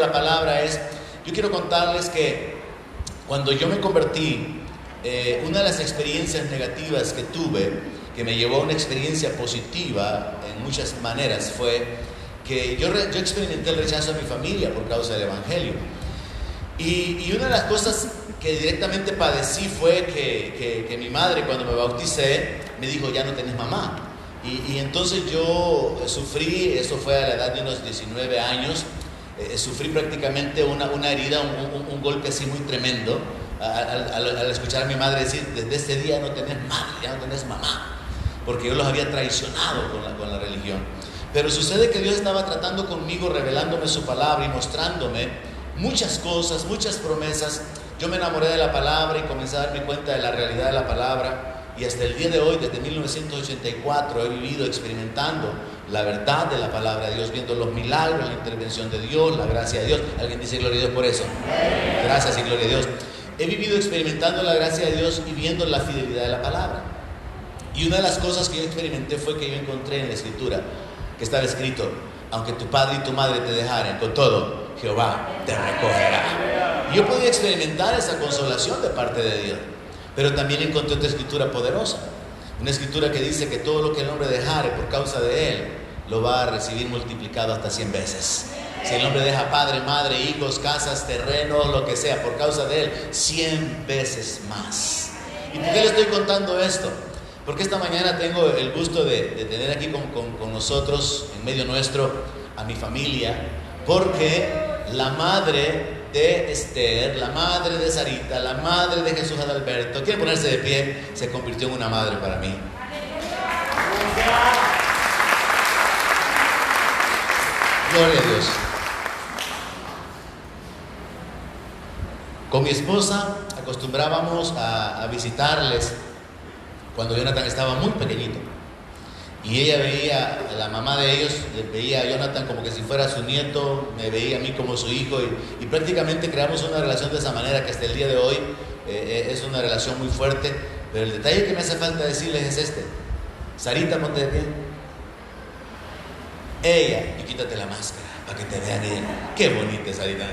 la palabra es, yo quiero contarles que cuando yo me convertí, una de las experiencias negativas que tuve, que me llevó a una experiencia positiva en muchas maneras, fue que yo experimenté el rechazo de mi familia por causa del Evangelio. Y una de las cosas que directamente padecí fue que mi madre, cuando me bauticé, me dijo: ya no tenés mamá. Y entonces yo sufrí, eso fue a la edad de unos 19 años, sufrí prácticamente una herida, un golpe así muy tremendo, al escuchar a mi madre decir: desde ese día no tenés madre, ya no tenés mamá, porque yo los había traicionado con la religión. Pero sucede que Dios estaba tratando conmigo, revelándome su palabra y mostrándome muchas cosas, muchas promesas. Yo me enamoré de la palabra y comencé a darme cuenta de la realidad de la palabra. Y hasta el día de hoy, desde 1984, he vivido experimentando la verdad de la palabra de Dios, viendo los milagros, la intervención de Dios, la gracia de Dios. ¿Alguien dice gloria a Dios por eso? Gracias y gloria a Dios. He vivido experimentando la gracia de Dios y viendo la fidelidad de la palabra. Y una de las cosas que yo experimenté fue que yo encontré en la Escritura que estaba escrito: aunque tu padre y tu madre te dejaren, con todo, Jehová te recogerá. Y yo podía experimentar esa consolación de parte de Dios. Pero también encontré otra escritura poderosa, una escritura que dice que todo lo que el hombre dejare por causa de él, lo va a recibir multiplicado hasta 100 veces. Si el hombre deja padre, madre, hijos, casas, terrenos, lo que sea, por causa de él, 100 veces más. ¿Y por qué le estoy contando esto? Porque esta mañana tengo el gusto de tener aquí con nosotros, en medio nuestro, a mi familia, porque la madre de Esther, la madre de Sarita, la madre de Jesús Adalberto, quiere ponerse de pie, se convirtió en una madre para mí. Gloria a Dios. Con mi esposa acostumbrábamos a visitarles cuando Jonathan estaba muy pequeñito. Y ella veía, la mamá de ellos, veía a Jonathan como que si fuera su nieto, me veía a mí como su hijo, y prácticamente creamos una relación de esa manera que hasta el día de hoy es una relación muy fuerte. Pero el detalle que me hace falta decirles es este: Sarita, ponte de pie. Ella, y quítate la máscara para que te vean ella. Qué bonita Sarita.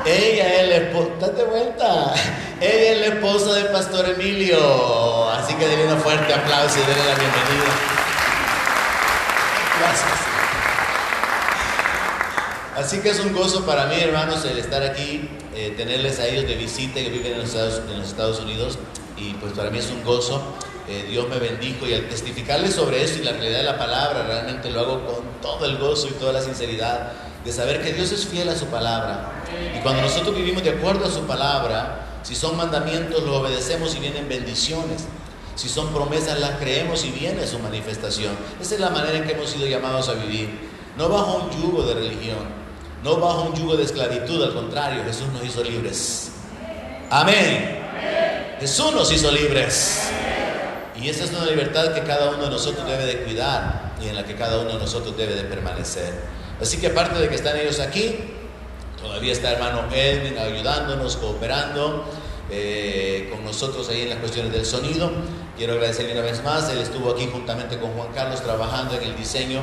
Ella es la esposa, date vuelta. Ella es la esposa del pastor Emilio. Así que denle un fuerte aplauso y denle la bienvenida. Gracias. Así que es un gozo para mí, hermanos, el estar aquí, tenerles a ellos de visita. Ellos viven en los Estados Unidos, y pues para mí es un gozo. Dios me bendijo, y al testificarles sobre eso y la realidad de la palabra, realmente lo hago con todo el gozo y toda la sinceridad de saber que Dios es fiel a su palabra. Y cuando nosotros vivimos de acuerdo a su palabra, si son mandamientos, los obedecemos y vienen bendiciones. Si son promesas, las creemos y viene su manifestación. Esa es la manera en que hemos sido llamados a vivir. No bajo un yugo de religión, no bajo un yugo de esclavitud. Al contrario, Jesús nos hizo libres. Amén. Jesús nos hizo libres. Y esa es una libertad que cada uno de nosotros debe de cuidar y en la que cada uno de nosotros debe de permanecer. Así que aparte de que están ellos aquí, todavía está hermano Edwin ayudándonos, cooperando con nosotros ahí en las cuestiones del sonido. Quiero agradecerle una vez más. Él estuvo aquí juntamente con Juan Carlos trabajando en el diseño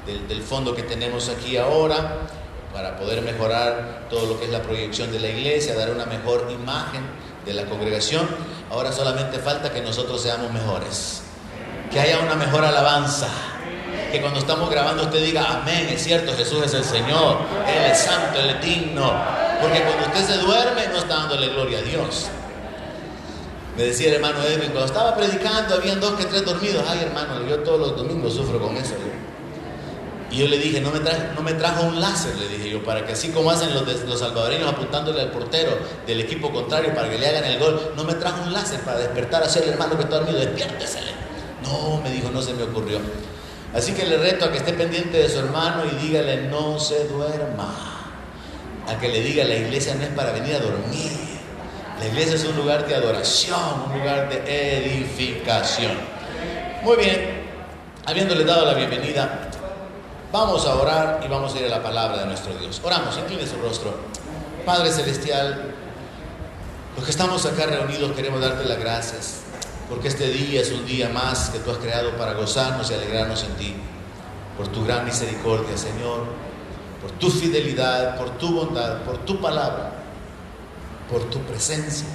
del fondo que tenemos aquí ahora, para poder mejorar todo lo que es la proyección de la iglesia, dar una mejor imagen de la congregación. Ahora solamente falta que nosotros seamos mejores, que haya una mejor alabanza, que cuando estamos grabando usted diga: amén, es cierto, Jesús es el Señor, Él es santo, Él es digno. Porque cuando usted se duerme no está dándole gloria a Dios. Me decía el hermano Edwin, cuando estaba predicando habían 2 que 3 dormidos. Ay, hermano, yo todos los domingos sufro con eso. Y yo le dije: no me trajo un láser, le dije yo, para que así como hacen los salvadoreños apuntándole al portero del equipo contrario para que le hagan el gol, no me trajo un láser para despertar así al hermano que está dormido. Despiértesele. No, me dijo, no se me ocurrió. Así que le reto a que esté pendiente de su hermano y dígale: no se duerma. A que le diga: la iglesia no es para venir a dormir. La iglesia es un lugar de adoración, un lugar de edificación. Muy bien, habiéndole dado la bienvenida, vamos a orar y vamos a ir a la palabra de nuestro Dios. Oramos, incline su rostro. Padre Celestial, los que estamos acá reunidos queremos darte las gracias, porque este día es un día más que tú has creado para gozarnos y alegrarnos en ti. Por tu gran misericordia, Señor, por tu fidelidad, por tu bondad, por tu palabra, por tu presencia.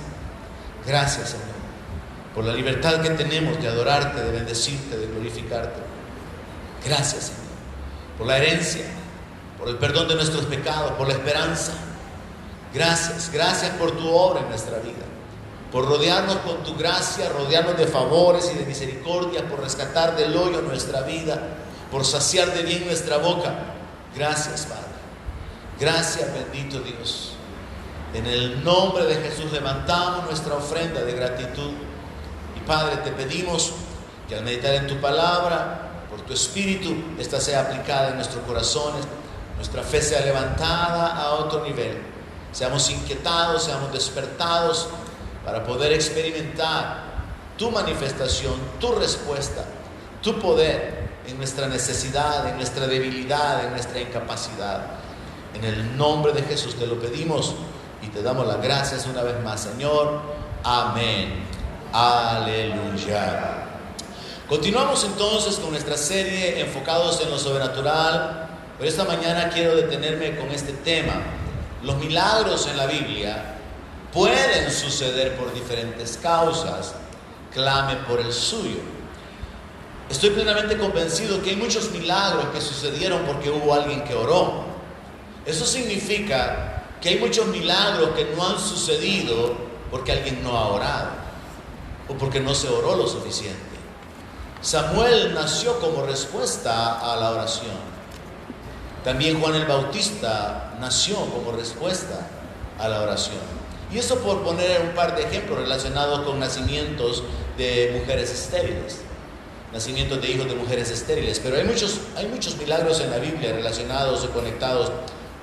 Gracias, Señor, por la libertad que tenemos de adorarte, de bendecirte, de glorificarte. Gracias, Señor, por la herencia, por el perdón de nuestros pecados, por la esperanza. Gracias por tu obra en nuestra vida, por rodearnos con tu gracia, rodearnos de favores y de misericordia, por rescatar del hoyo nuestra vida, por saciar de bien nuestra boca. Gracias, Padre. Gracias, bendito Dios. En el nombre de Jesús levantamos nuestra ofrenda de gratitud. Y Padre, te pedimos que al meditar en tu palabra, por tu Espíritu, esta sea aplicada en nuestros corazones, nuestra fe sea levantada a otro nivel. Seamos inquietados, seamos despertados para poder experimentar tu manifestación, tu respuesta, tu poder en nuestra necesidad, en nuestra debilidad, en nuestra incapacidad. En el nombre de Jesús te lo pedimos y te damos las gracias una vez más, Señor. Amén. Aleluya. Continuamos entonces con nuestra serie enfocados en lo sobrenatural, pero esta mañana quiero detenerme con este tema. Los milagros en la Biblia pueden suceder por diferentes causas. Clame por el suyo. Estoy plenamente convencido que hay muchos milagros que sucedieron porque hubo alguien que oró. Eso significa que hay muchos milagros que no han sucedido porque alguien no ha orado o porque no se oró lo suficiente. Samuel nació como respuesta a la oración. También Juan el Bautista nació como respuesta a la oración. Y eso por poner un par de ejemplos relacionados con nacimientos de mujeres estériles, nacimientos de hijos de mujeres estériles. Pero hay muchos milagros en la Biblia relacionados y conectados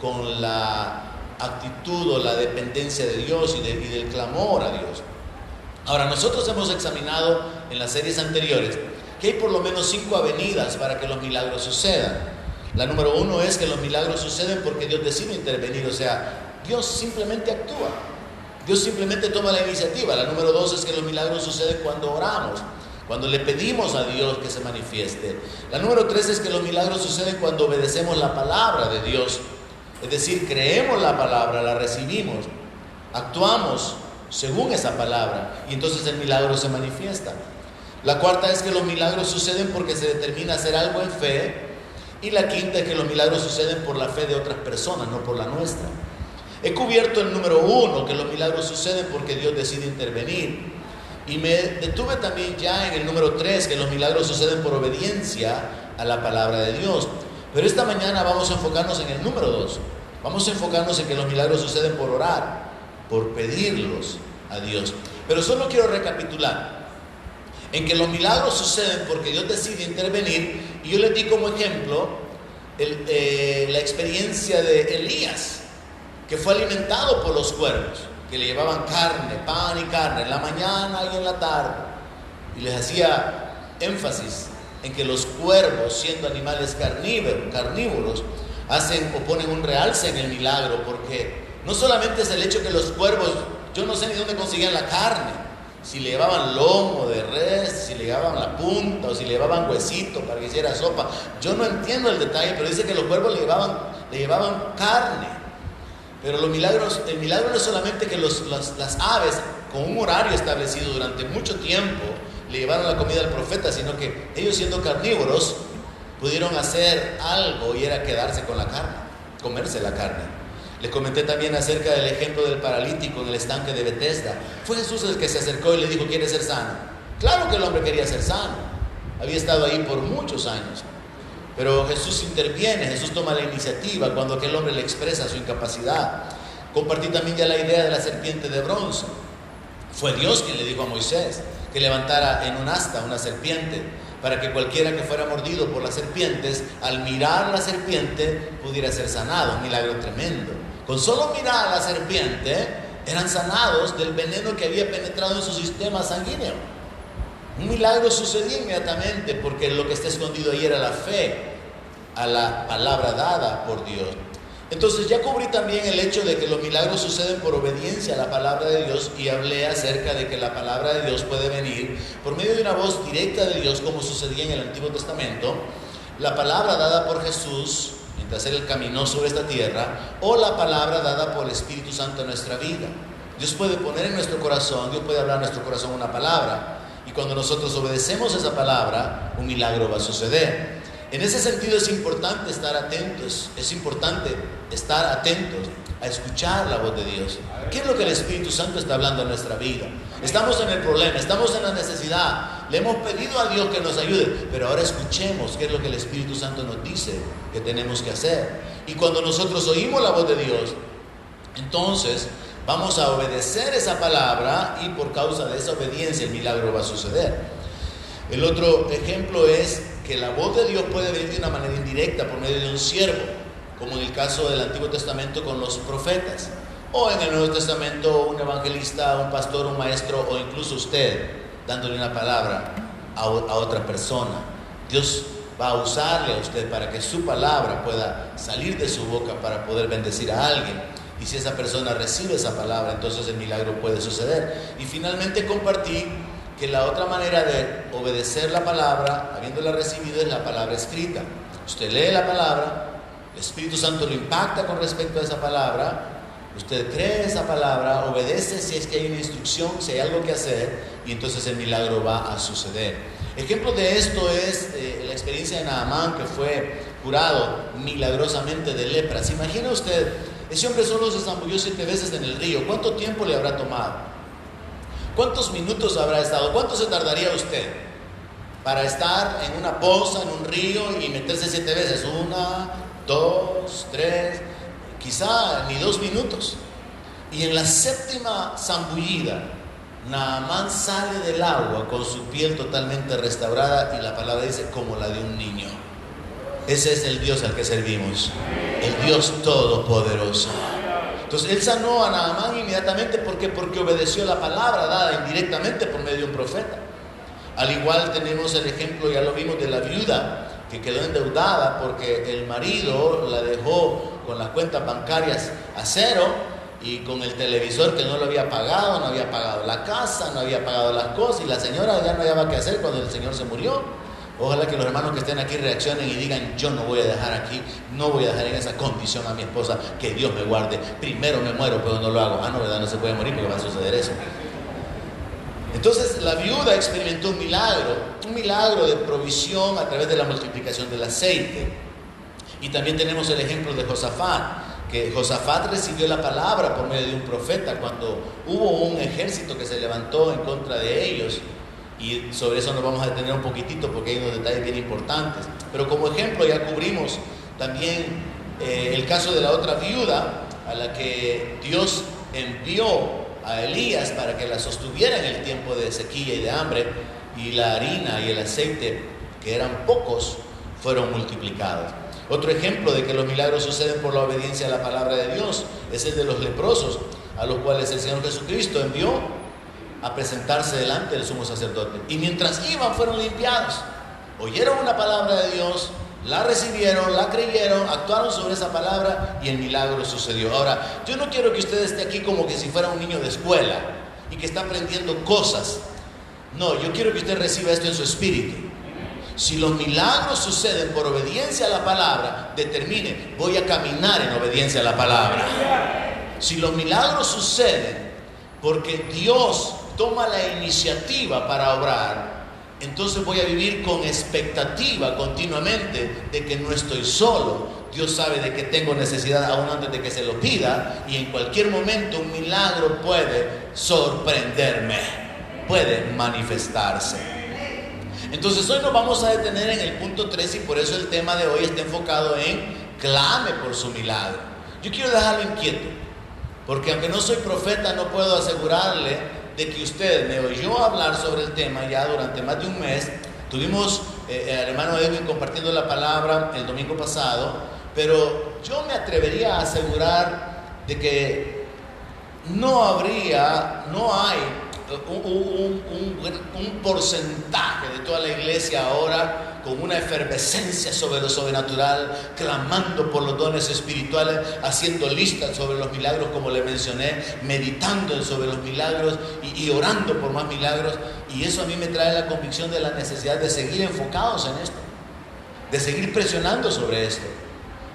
con la actitud o la dependencia de Dios y del clamor a Dios. Ahora, nosotros hemos examinado en las series anteriores que hay por lo menos 5 avenidas para que los milagros sucedan. La número 1 es que los milagros suceden porque Dios decide intervenir, o sea, Dios simplemente actúa, Dios simplemente toma la iniciativa. La número 2 es que los milagros suceden cuando oramos, cuando le pedimos a Dios que se manifieste. La número 3 es que los milagros suceden cuando obedecemos la palabra de Dios, es decir, creemos la palabra, la recibimos, actuamos según esa palabra y entonces el milagro se manifiesta. La cuarta es que los milagros suceden porque se determina hacer algo en fe. Y la quinta es que los milagros suceden por la fe de otras personas, no por la nuestra. He cubierto el número 1, que los milagros suceden porque Dios decide intervenir. Y me detuve también ya en el número 3, que los milagros suceden por obediencia a la palabra de Dios. Pero esta mañana vamos a enfocarnos en el número 2. Vamos a enfocarnos en que los milagros suceden por orar, por pedirlos a Dios. Pero solo quiero recapitular en que los milagros suceden porque Dios decide intervenir. Y yo les di como ejemplo la experiencia de Elías, que fue alimentado por los cuervos, que le llevaban carne, pan y carne en la mañana y en la tarde. Y les hacía énfasis en que los cuervos, siendo animales carnívoros, hacen o ponen un realce en el milagro, porque no solamente es el hecho que los cuervos, yo no sé ni dónde conseguían la carne, si le llevaban lomo de res, si le llevaban la punta o si le llevaban huesito para que hiciera sopa. Yo no entiendo el detalle, pero dice que los cuervos le llevaban carne. Pero el milagro no es solamente que las aves con un horario establecido durante mucho tiempo le llevaron la comida al profeta, sino que ellos, siendo carnívoros, pudieron hacer algo y era quedarse con la carne, comerse la carne. Les comenté también acerca del ejemplo del paralítico en el estanque de Betesda. Fue Jesús el que se acercó y le dijo: ¿quieres ser sano? Claro que el hombre quería ser sano, había estado ahí por muchos años. Pero Jesús interviene, Jesús toma la iniciativa cuando aquel hombre le expresa su incapacidad. Compartí también ya la idea de la serpiente de bronce. Fue Dios quien le dijo a Moisés que levantara en un asta una serpiente, para que cualquiera que fuera mordido por las serpientes, al mirar la serpiente, pudiera ser sanado. Un milagro tremendo. Con solo mirar a la serpiente, eran sanados del veneno que había penetrado en su sistema sanguíneo. Un milagro sucedió inmediatamente, porque lo que está escondido ahí era la fe a la palabra dada por Dios. Entonces ya cubrí también el hecho de que los milagros suceden por obediencia a la palabra de Dios, y hablé acerca de que la palabra de Dios puede venir por medio de una voz directa de Dios, como sucedía en el Antiguo Testamento. La palabra dada por Jesús en mientras Él caminó sobre esta tierra, o la palabra dada por el Espíritu Santo en nuestra vida. Dios puede poner en nuestro corazón, Dios puede hablar en nuestro corazón una palabra, y cuando nosotros obedecemos esa palabra, un milagro va a suceder. En ese sentido es importante estar atentos a escuchar la voz de Dios. ¿Qué es lo que el Espíritu Santo está hablando en nuestra vida? Estamos en el problema, estamos en la necesidad, le hemos pedido a Dios que nos ayude, pero ahora escuchemos qué es lo que el Espíritu Santo nos dice que tenemos que hacer. Y cuando nosotros oímos la voz de Dios, entonces vamos a obedecer esa palabra, y por causa de esa obediencia el milagro va a suceder. El otro ejemplo es que la voz de Dios puede venir de una manera indirecta por medio de un siervo, como en el caso del Antiguo Testamento con los profetas, o en el Nuevo Testamento un evangelista, un pastor, un maestro, o incluso usted dándole una palabra a otra persona. Dios va a usarle a usted para que su palabra pueda salir de su boca para poder bendecir a alguien. Y si esa persona recibe esa palabra, entonces el milagro puede suceder. Y finalmente compartí que la otra manera de obedecer la palabra, habiéndola recibido, es la palabra escrita. Usted lee la palabra, el Espíritu Santo lo impacta con respecto a esa palabra, usted cree esa palabra, obedece si es que hay una instrucción, si hay algo que hacer, y entonces el milagro va a suceder. Ejemplo de esto es la experiencia de Naamán, que fue curado milagrosamente de lepra. ¿Se imagina usted? Ese hombre solo se zambulló 7 veces en el río. ¿Cuánto tiempo le habrá tomado? ¿Cuántos minutos habrá estado? ¿Cuánto se tardaría usted para estar en una poza, en un río, y meterse 7 veces? 1, 2, 3, quizá ni 2 minutos. Y en la 7ª zambullida, Naamán sale del agua con su piel totalmente restaurada, y la palabra dice como la de un niño. Ese es el Dios al que servimos, el Dios todopoderoso. Entonces él sanó a Naamán inmediatamente. ¿Por qué? Porque obedeció la palabra dada indirectamente por medio de un profeta. Al igual tenemos el ejemplo, ya lo vimos, de la viuda que quedó endeudada porque el marido la dejó con las cuentas bancarias a cero, y con el televisor que no lo había pagado, no había pagado la casa, no había pagado las cosas, y la señora ya no hallaba qué hacer cuando el Señor se murió. Ojalá que los hermanos que estén aquí reaccionen y digan: yo no voy a dejar aquí, no voy a dejar en esa condición a mi esposa, que Dios me guarde, primero me muero pero no lo hago. No, ¿verdad? No se puede morir porque va a suceder eso. Entonces la viuda experimentó un milagro de provisión a través de la multiplicación del aceite. Y también tenemos el ejemplo de Josafat, que Josafat recibió la palabra por medio de un profeta cuando hubo un ejército que se levantó en contra de ellos. Y sobre eso nos vamos a detener un poquitito porque hay unos detalles bien importantes. Pero como ejemplo ya cubrimos también el caso de la otra viuda, a la que Dios envió a Elías para que la sostuviera en el tiempo de sequía y de hambre, y la harina y el aceite, que eran pocos, fueron multiplicados. Otro ejemplo de que los milagros suceden por la obediencia a la palabra de Dios es el de los leprosos, a los cuales el Señor Jesucristo envió a presentarse delante del sumo sacerdote, y mientras iban fueron limpiados. Oyeron una palabra de Dios, la recibieron, la creyeron, actuaron sobre esa palabra, y el milagro sucedió. Ahora, yo no quiero que usted esté aquí como que si fuera un niño de escuela y que está aprendiendo cosas. No, yo quiero que usted reciba esto en su espíritu. Si los milagros suceden por obediencia a la palabra, determine: voy a caminar en obediencia a la palabra. Si los milagros suceden porque Dios toma la iniciativa para obrar, entonces voy a vivir con expectativa continuamente de que no estoy solo. Dios sabe de que tengo necesidad aún antes de que se lo pida, y en cualquier momento un milagro puede sorprenderme, puede manifestarse. Entonces hoy nos vamos a detener en el punto 3, y por eso el tema de hoy está enfocado en clame por su milagro. Yo quiero dejarlo inquieto, porque aunque no soy profeta, no puedo asegurarle de que usted me oyó hablar sobre el tema ya durante más de un mes. Tuvimos al hermano Edwin compartiendo la palabra el domingo pasado, pero yo me atrevería a asegurar de que no hay un porcentaje de toda la iglesia ahora con una efervescencia sobre lo sobrenatural, clamando por los dones espirituales, haciendo listas sobre los milagros, como le mencioné, meditando sobre los milagros y orando por más milagros. Y eso a mí me trae la convicción de la necesidad de seguir enfocados en esto, de seguir presionando sobre esto,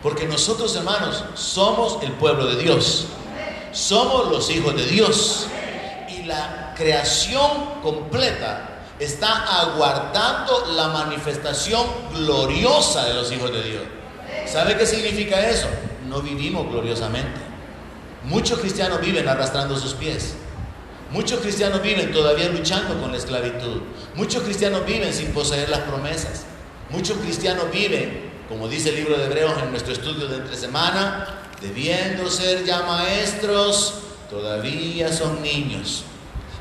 Porque nosotros, hermanos, somos el pueblo de Dios. Somos los hijos de Dios. Y la creación completa está aguardando la manifestación gloriosa de los hijos de Dios. ¿Sabe qué significa eso? No vivimos gloriosamente. Muchos cristianos viven arrastrando sus pies. Muchos cristianos viven todavía luchando con la esclavitud. Muchos cristianos viven sin poseer las promesas. Muchos cristianos viven, como dice el libro de Hebreos en nuestro estudio de entre semana, debiendo ser ya maestros, todavía son niños.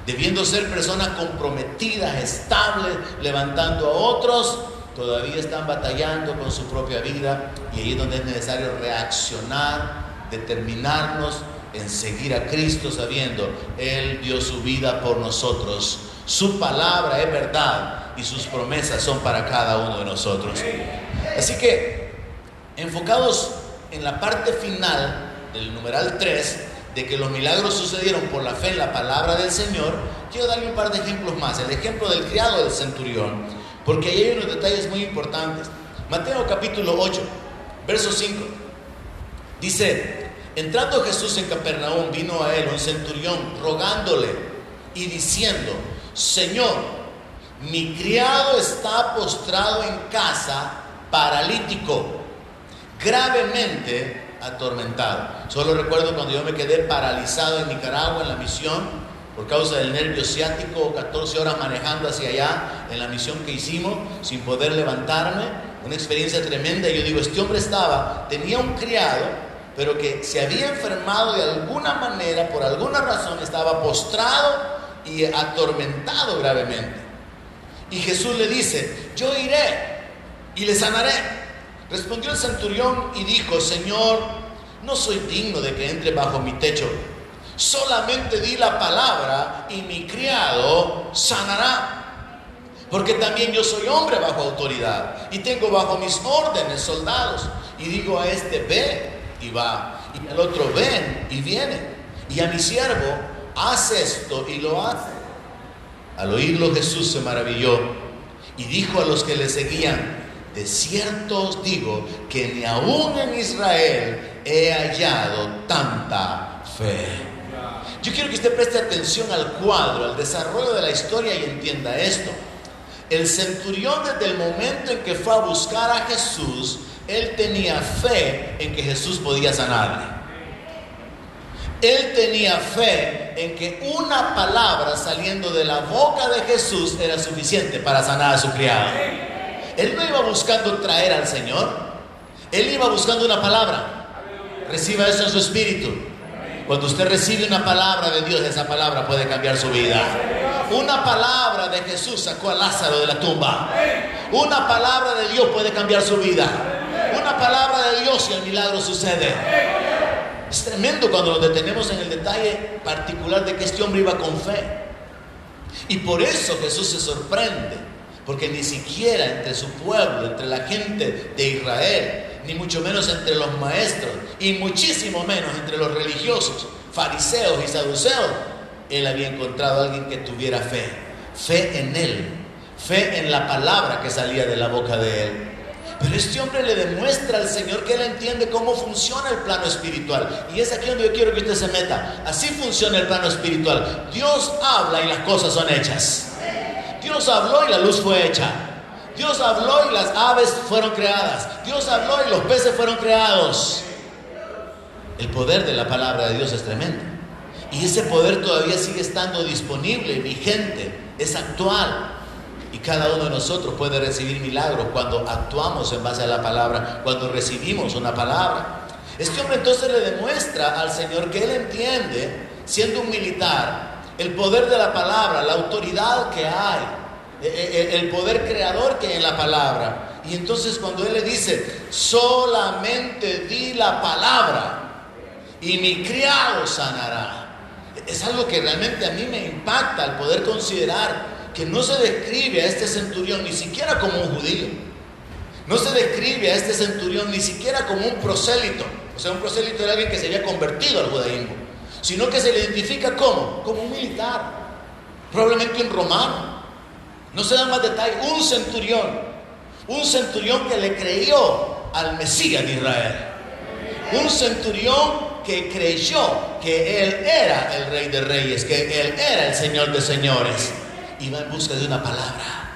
Debiendo ser personas comprometidas, estables, levantando a otros, todavía están batallando con su propia vida. Y ahí es donde es necesario reaccionar, determinarnos en seguir a Cristo, sabiendo Él dio su vida por nosotros. Su palabra es verdad y sus promesas son para cada uno de nosotros. Así que, enfocados en la parte final del numeral 3, de que los milagros sucedieron por la fe en la palabra del Señor, quiero darle un par de ejemplos más. El ejemplo del criado del centurión, porque ahí hay unos detalles muy importantes. Mateo capítulo 8, verso 5, dice: entrando Jesús en Capernaum, vino a él un centurión rogándole y diciendo: Señor, mi criado está postrado en casa, paralítico, gravemente atormentado. Solo recuerdo cuando yo me quedé paralizado en Nicaragua en la misión por causa del nervio ciático, 14 horas manejando hacia allá en la misión que hicimos sin poder levantarme, una experiencia tremenda. Y yo digo, este hombre tenía un criado, pero que se había enfermado de alguna manera, por alguna razón estaba postrado y atormentado gravemente. Y Jesús le dice: yo iré y le sanaré. Respondió el centurión y dijo: Señor, no soy digno de que entre bajo mi techo. Solamente di la palabra y mi criado sanará. Porque también yo soy hombre bajo autoridad y tengo bajo mis órdenes soldados. Y digo a este: ve, y va. Y al otro: ven, y viene. Y a mi siervo: haz esto, y lo hace. Al oírlo Jesús se maravilló y dijo a los que le seguían: de cierto os digo que ni aún en Israel he hallado tanta fe. Yo quiero que usted preste atención al cuadro, al desarrollo de la historia y entienda esto. El centurión, desde el momento en que fue a buscar a Jesús, él tenía fe en que Jesús podía sanarle. Él tenía fe en que una palabra saliendo de la boca de Jesús era suficiente para sanar a su criado. Él no iba buscando traer al Señor, él iba buscando una palabra. Reciba eso en su espíritu. Cuando usted recibe una palabra de Dios, esa palabra puede cambiar su vida. Una palabra de Jesús sacó a Lázaro de la tumba. Una palabra de Dios puede cambiar su vida. Una palabra de Dios y el milagro sucede. Es tremendo cuando nos detenemos en el detalle particular de que este hombre iba con fe. Y por eso Jesús se sorprende, porque ni siquiera entre su pueblo, entre la gente de Israel, ni mucho menos entre los maestros, y muchísimo menos entre los religiosos, fariseos y saduceos, él había encontrado a alguien que tuviera fe. Fe en él, fe en la palabra que salía de la boca de él. Pero este hombre le demuestra al Señor que él entiende cómo funciona el plano espiritual. Y es aquí donde yo quiero que usted se meta. Así funciona el plano espiritual. Dios habla y las cosas son hechas. Dios habló y la luz fue hecha. Dios habló y las aves fueron creadas. Dios habló y los peces fueron creados. El poder de la palabra de Dios es tremendo. Y ese poder todavía sigue estando disponible, vigente, es actual. Y cada uno de nosotros puede recibir milagros cuando actuamos en base a la palabra, cuando recibimos una palabra. Este hombre entonces le demuestra al Señor que él entiende, siendo un militar, el poder de la palabra, la autoridad que hay, el poder creador que hay en la palabra. Y entonces cuando él le dice: solamente di la palabra y mi criado sanará, es algo que realmente a mí me impacta, al poder considerar que no se describe a este centurión ni siquiera como un judío. No se describe a este centurión ni siquiera como un prosélito. O sea, un prosélito era alguien que se había convertido al judaísmo, sino que se le identifica como un militar, probablemente un romano. No se dan más detalles. Un centurión que le creyó al Mesías de Israel. Un centurión que creyó que él era el Rey de Reyes, que él era el Señor de señores. Iba en busca de una palabra.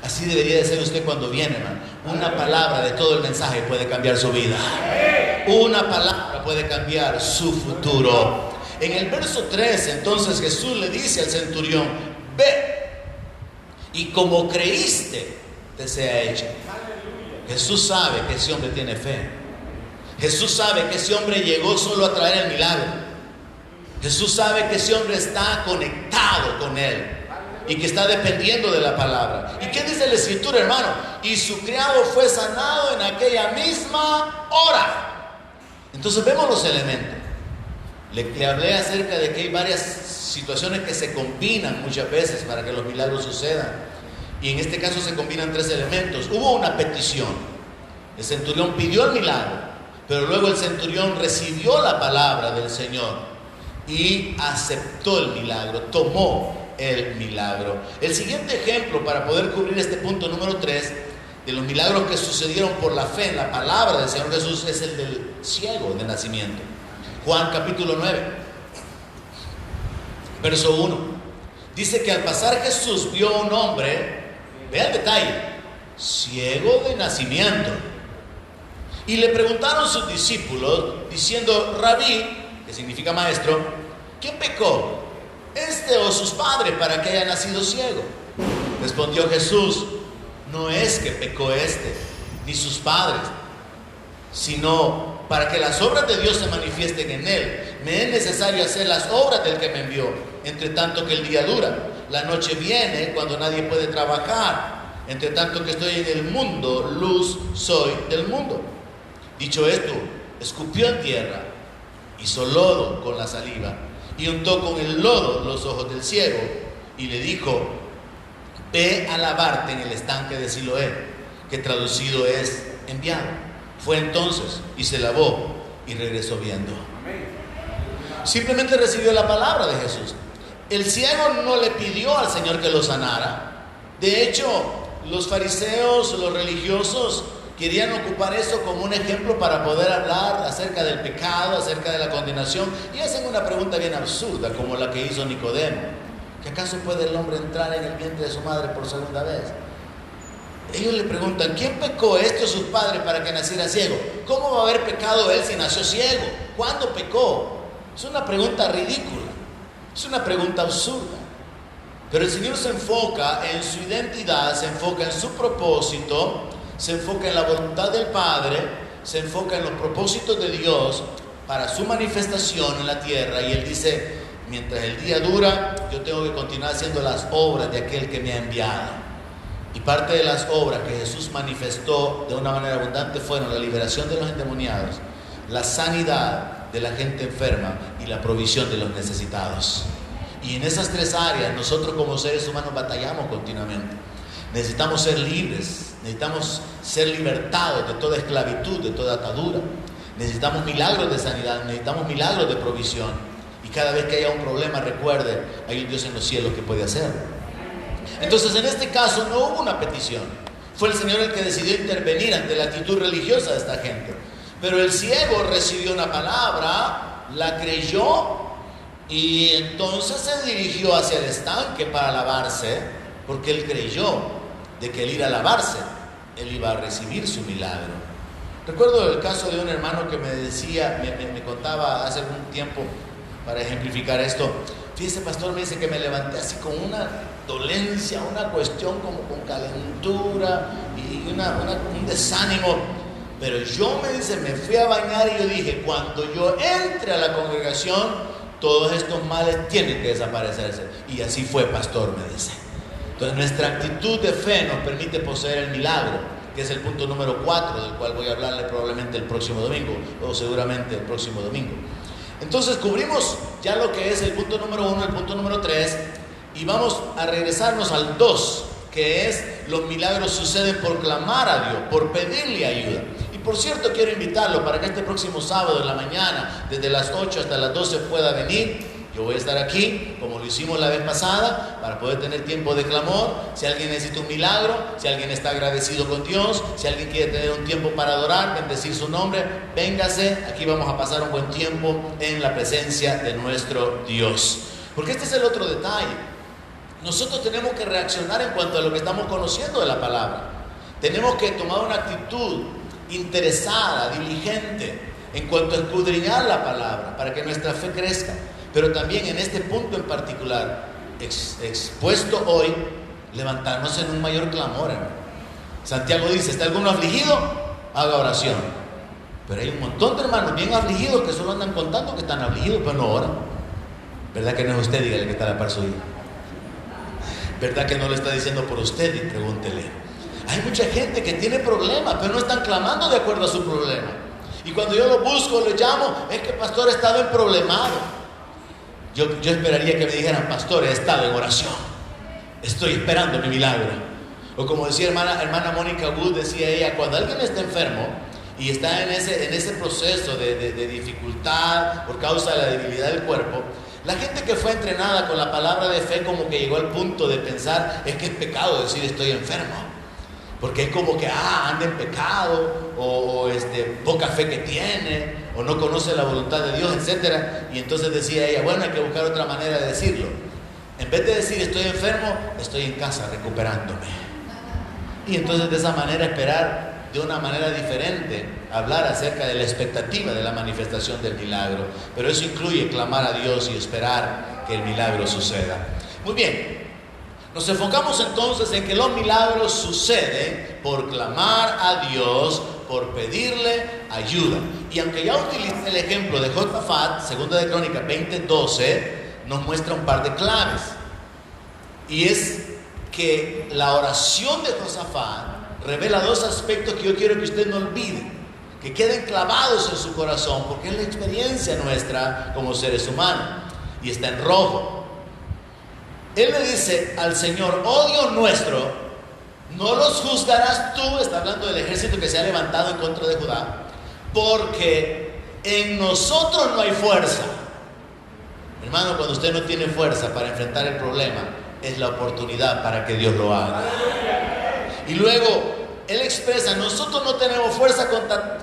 Así debería de ser usted cuando viene, hermano. Una palabra de todo el mensaje puede cambiar su vida. Una palabra puede cambiar su futuro. En el verso 3, entonces Jesús le dice al centurión: ve, y como creíste, te sea hecho. Jesús sabe que ese hombre tiene fe. Jesús sabe que ese hombre llegó solo a traer el milagro. Jesús sabe que ese hombre está conectado con él y que está dependiendo de la palabra. ¿Y qué dice la Escritura, hermano? Y su criado fue sanado en aquella misma hora. Entonces vemos los elementos. Le hablé acerca de que hay varias situaciones que se combinan muchas veces para que los milagros sucedan. Y en este caso se combinan tres elementos. Hubo una petición. El centurión pidió el milagro, pero luego el centurión recibió la palabra del Señor y aceptó el milagro, tomó el milagro. El siguiente ejemplo para poder cubrir este punto número 3 de los milagros que sucedieron por la fe en la palabra del Señor Jesús es el del ciego de nacimiento. Juan capítulo 9, verso 1. Dice que al pasar Jesús vio a un hombre, vea el detalle, ciego de nacimiento. Y le preguntaron sus discípulos, diciendo: Rabí, que significa maestro, ¿quién pecó, este o sus padres, para que haya nacido ciego? Respondió Jesús: no es que pecó este, ni sus padres, sino para que las obras de Dios se manifiesten en él. Me es necesario hacer las obras del que me envió, entre tanto que el día dura. La noche viene cuando nadie puede trabajar. Entre tanto que estoy en el mundo, luz soy del mundo. Dicho esto, escupió en tierra, hizo lodo con la saliva y untó con el lodo los ojos del ciego y le dijo: ve a lavarte en el estanque de Siloé, que traducido es enviado. Fue entonces y se lavó y regresó viendo. Simplemente recibió la palabra de Jesús. El ciego no le pidió al Señor que lo sanara. De hecho, los fariseos, los religiosos, querían ocupar eso como un ejemplo para poder hablar acerca del pecado, acerca de la condenación, y hacen una pregunta bien absurda, como la que hizo Nicodemo: ¿que acaso puede el hombre entrar en el vientre de su madre por segunda vez? Ellos le preguntan: ¿quién pecó, este o sus padres, para que naciera ciego? ¿Cómo va a haber pecado él si nació ciego? ¿Cuándo pecó? Es una pregunta ridícula, es una pregunta absurda. Pero el Señor se enfoca en su identidad, se enfoca en su propósito, se enfoca en la voluntad del Padre, se enfoca en los propósitos de Dios para su manifestación en la tierra. Y Él dice: mientras el día dura, yo tengo que continuar haciendo las obras de aquel que me ha enviado. Y parte de las obras que Jesús manifestó de una manera abundante fueron la liberación de los endemoniados, la sanidad de la gente enferma y la provisión de los necesitados. Y en esas tres áreas nosotros como seres humanos batallamos continuamente. Necesitamos ser libres, necesitamos ser libertados de toda esclavitud, de toda atadura. Necesitamos milagros de sanidad, necesitamos milagros de provisión. Y cada vez que haya un problema, recuerde, hay un Dios en los cielos que puede hacerlo. Entonces, en este caso no hubo una petición. Fue el Señor el que decidió intervenir ante la actitud religiosa de esta gente. Pero el ciego recibió una palabra, la creyó y entonces se dirigió hacia el estanque para lavarse, porque él creyó de que al ir a lavarse, él iba a recibir su milagro. Recuerdo el caso de un hermano que me decía, me contaba hace algún tiempo, para ejemplificar esto: fíjese, pastor, me dice que me levanté así con una dolencia, una cuestión como con calentura y un desánimo. Pero yo, me dice, me fui a bañar y yo dije: cuando yo entre a la congregación, todos estos males tienen que desaparecerse. Y así fue, pastor, me dice. Entonces, nuestra actitud de fe nos permite poseer el milagro, que es el punto número 4, del cual voy a hablarle probablemente el próximo domingo, o seguramente el próximo domingo. Entonces, cubrimos ya lo que es el punto número 1, el punto número 3, y vamos a regresarnos al 2, que es: los milagros suceden por clamar a Dios, por pedirle ayuda. Y por cierto, quiero invitarlo para que este próximo sábado en la mañana, desde las 8 hasta las 12, pueda venir. Yo voy a estar aquí, como lo hicimos la vez pasada, para poder tener tiempo de clamor. Si alguien necesita un milagro, si alguien está agradecido con Dios, si alguien quiere tener un tiempo para adorar, bendecir su nombre, véngase. Aquí vamos a pasar un buen tiempo en la presencia de nuestro Dios. Porque este es el otro detalle. Nosotros tenemos que reaccionar en cuanto a lo que estamos conociendo de la palabra. Tenemos que tomar una actitud interesada, diligente, en cuanto a escudriñar la palabra, para que nuestra fe crezca. Pero también en este punto en particular, expuesto hoy, levantarnos en un mayor clamor, hermano. Santiago dice: ¿está alguno afligido? Haga oración. Pero hay un montón de hermanos bien afligidos que solo andan contando que están afligidos, pero no oran. ¿Verdad que no es usted? Dígale que está a la par suya. ¿Verdad que no lo está diciendo por usted? Y pregúntele. Hay mucha gente que tiene problemas, pero no están clamando de acuerdo a su problema. Y cuando yo lo busco, lo llamo, es que pastor, he estado en problemado. Yo esperaría que me dijeran: pastor, he estado en oración, estoy esperando mi milagro. O como decía hermana Mónica Wood, decía ella: cuando alguien está enfermo y está en ese proceso de dificultad por causa de la debilidad del cuerpo, la gente que fue entrenada con la palabra de fe como que llegó al punto de pensar: es que es pecado decir estoy enfermo, porque es como que anda en pecado, o poca fe que tiene, o no conoce la voluntad de Dios, etc. Y entonces decía ella: bueno, hay que buscar otra manera de decirlo. En vez de decir estoy enfermo, estoy en casa recuperándome. Y entonces de esa manera esperar de una manera diferente, hablar acerca de la expectativa de la manifestación del milagro. Pero eso incluye clamar a Dios y esperar que el milagro suceda. Muy bien. Nos enfocamos entonces en que los milagros suceden por clamar a Dios, por pedirle ayuda. Y aunque ya utilicé el ejemplo de Josafat, 2 de Crónicas 20:12, nos muestra un par de claves. Y es que la oración de Josafat revela dos aspectos que yo quiero que usted no olvide, que queden clavados en su corazón, porque es la experiencia nuestra como seres humanos. Y está en rojo. Él le dice al Señor: oh Dios nuestro, no los juzgarás tú, está hablando del ejército que se ha levantado en contra de Judá, porque en nosotros no hay fuerza. Hermano, cuando usted no tiene fuerza para enfrentar el problema, es la oportunidad para que Dios lo haga. Y luego Él expresa: nosotros no tenemos fuerza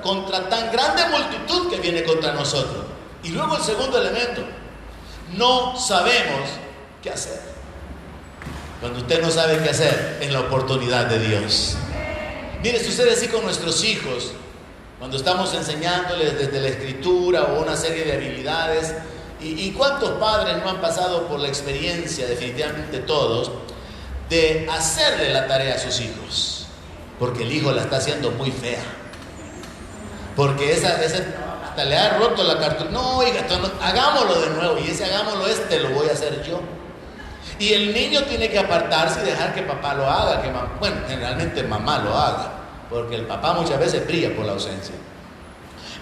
contra tan grande multitud que viene contra nosotros. Y luego el segundo elemento: no sabemos qué hacer. Cuando usted no sabe qué hacer, es la oportunidad de Dios. Mire, sucede así con nuestros hijos. Cuando estamos enseñándoles desde la escritura o una serie de habilidades. ¿Y cuántos padres no han pasado por la experiencia, definitivamente todos, de hacerle la tarea a sus hijos? Porque el hijo la está haciendo muy fea. Porque hasta le ha roto la cartulina. No, oiga, hagámoslo de nuevo. Y ese hagámoslo lo voy a hacer yo. Y el niño tiene que apartarse y dejar que papá lo haga, bueno, generalmente mamá lo haga, porque el papá muchas veces brilla por la ausencia.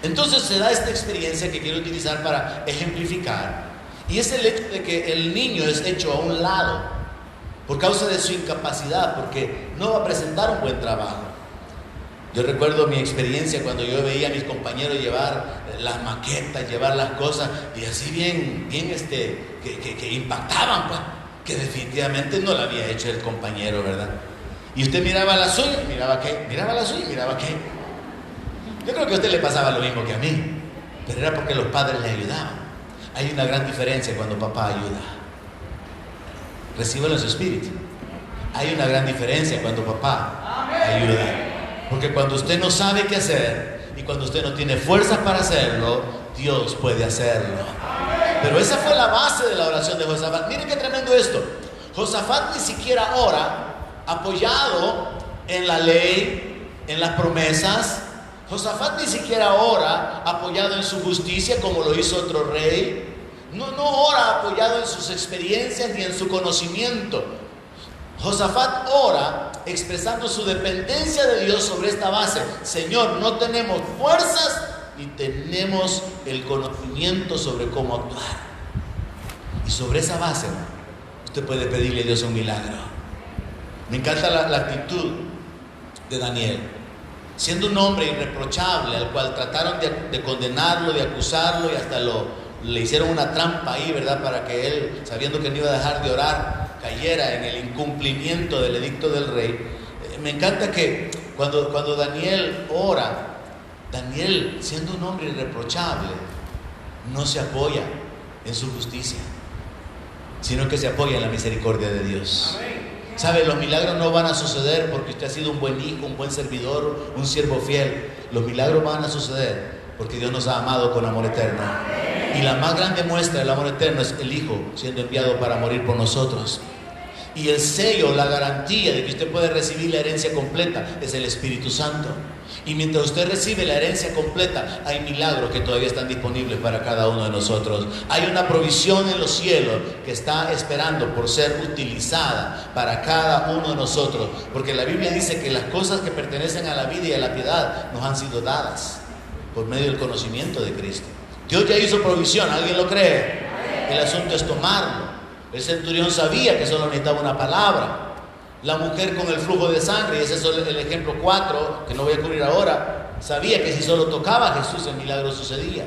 Entonces se da esta experiencia que quiero utilizar para ejemplificar, y es el hecho de que el niño es hecho a un lado por causa de su incapacidad, porque no va a presentar un buen trabajo. Yo recuerdo mi experiencia cuando yo veía a mis compañeros llevar las maquetas, llevar las cosas, y así bien que impactaban, pues, que definitivamente no la había hecho el compañero, ¿verdad? Y usted miraba la suya, miraba qué, miraba la suya, miraba qué. Yo creo que a usted le pasaba lo mismo que a mí, pero era porque los padres le ayudaban. Hay una gran diferencia cuando papá ayuda. Recíbelo en su espíritu. Hay una gran diferencia cuando papá ayuda. Porque cuando usted no sabe qué hacer y cuando usted no tiene fuerzas para hacerlo, Dios puede hacerlo. Pero esa fue la base de la oración de Josafat. Miren qué tremendo esto. Josafat ni siquiera ora apoyado en la ley, en las promesas. Josafat ni siquiera ora apoyado en su justicia como lo hizo otro rey. No ora apoyado en sus experiencias ni en su conocimiento. Josafat ora expresando su dependencia de Dios sobre esta base. Señor, no tenemos fuerzas y tenemos el conocimiento sobre cómo actuar. Y sobre esa base usted puede pedirle a Dios un milagro. Me encanta la actitud de Daniel. Siendo un hombre irreprochable al cual trataron de condenarlo, de acusarlo y hasta lo le hicieron una trampa ahí, ¿verdad? Para que él, sabiendo que no iba a dejar de orar, cayera en el incumplimiento del edicto del rey. Me encanta que cuando Daniel ora, Daniel, siendo un hombre irreprochable, no se apoya en su justicia, sino que se apoya en la misericordia de Dios. ¿Sabe? Los milagros no van a suceder porque usted ha sido un buen hijo, un buen servidor, un siervo fiel. Los milagros van a suceder porque Dios nos ha amado con amor eterno. Y la más grande muestra del amor eterno es el Hijo siendo enviado para morir por nosotros. Y el sello, la garantía de que usted puede recibir la herencia completa es el Espíritu Santo. Y mientras usted recibe la herencia completa, hay milagros que todavía están disponibles para cada uno de nosotros. Hay una provisión en los cielos que está esperando por ser utilizada para cada uno de nosotros. Porque la Biblia dice que las cosas que pertenecen a la vida y a la piedad nos han sido dadas por medio del conocimiento de Cristo. Dios ya hizo provisión, ¿alguien lo cree? El asunto es tomarlo. El centurión sabía que solo necesitaba una palabra. La mujer con el flujo de sangre, y ese es el ejemplo 4, que no voy a cubrir ahora, sabía que si solo tocaba a Jesús el milagro sucedía.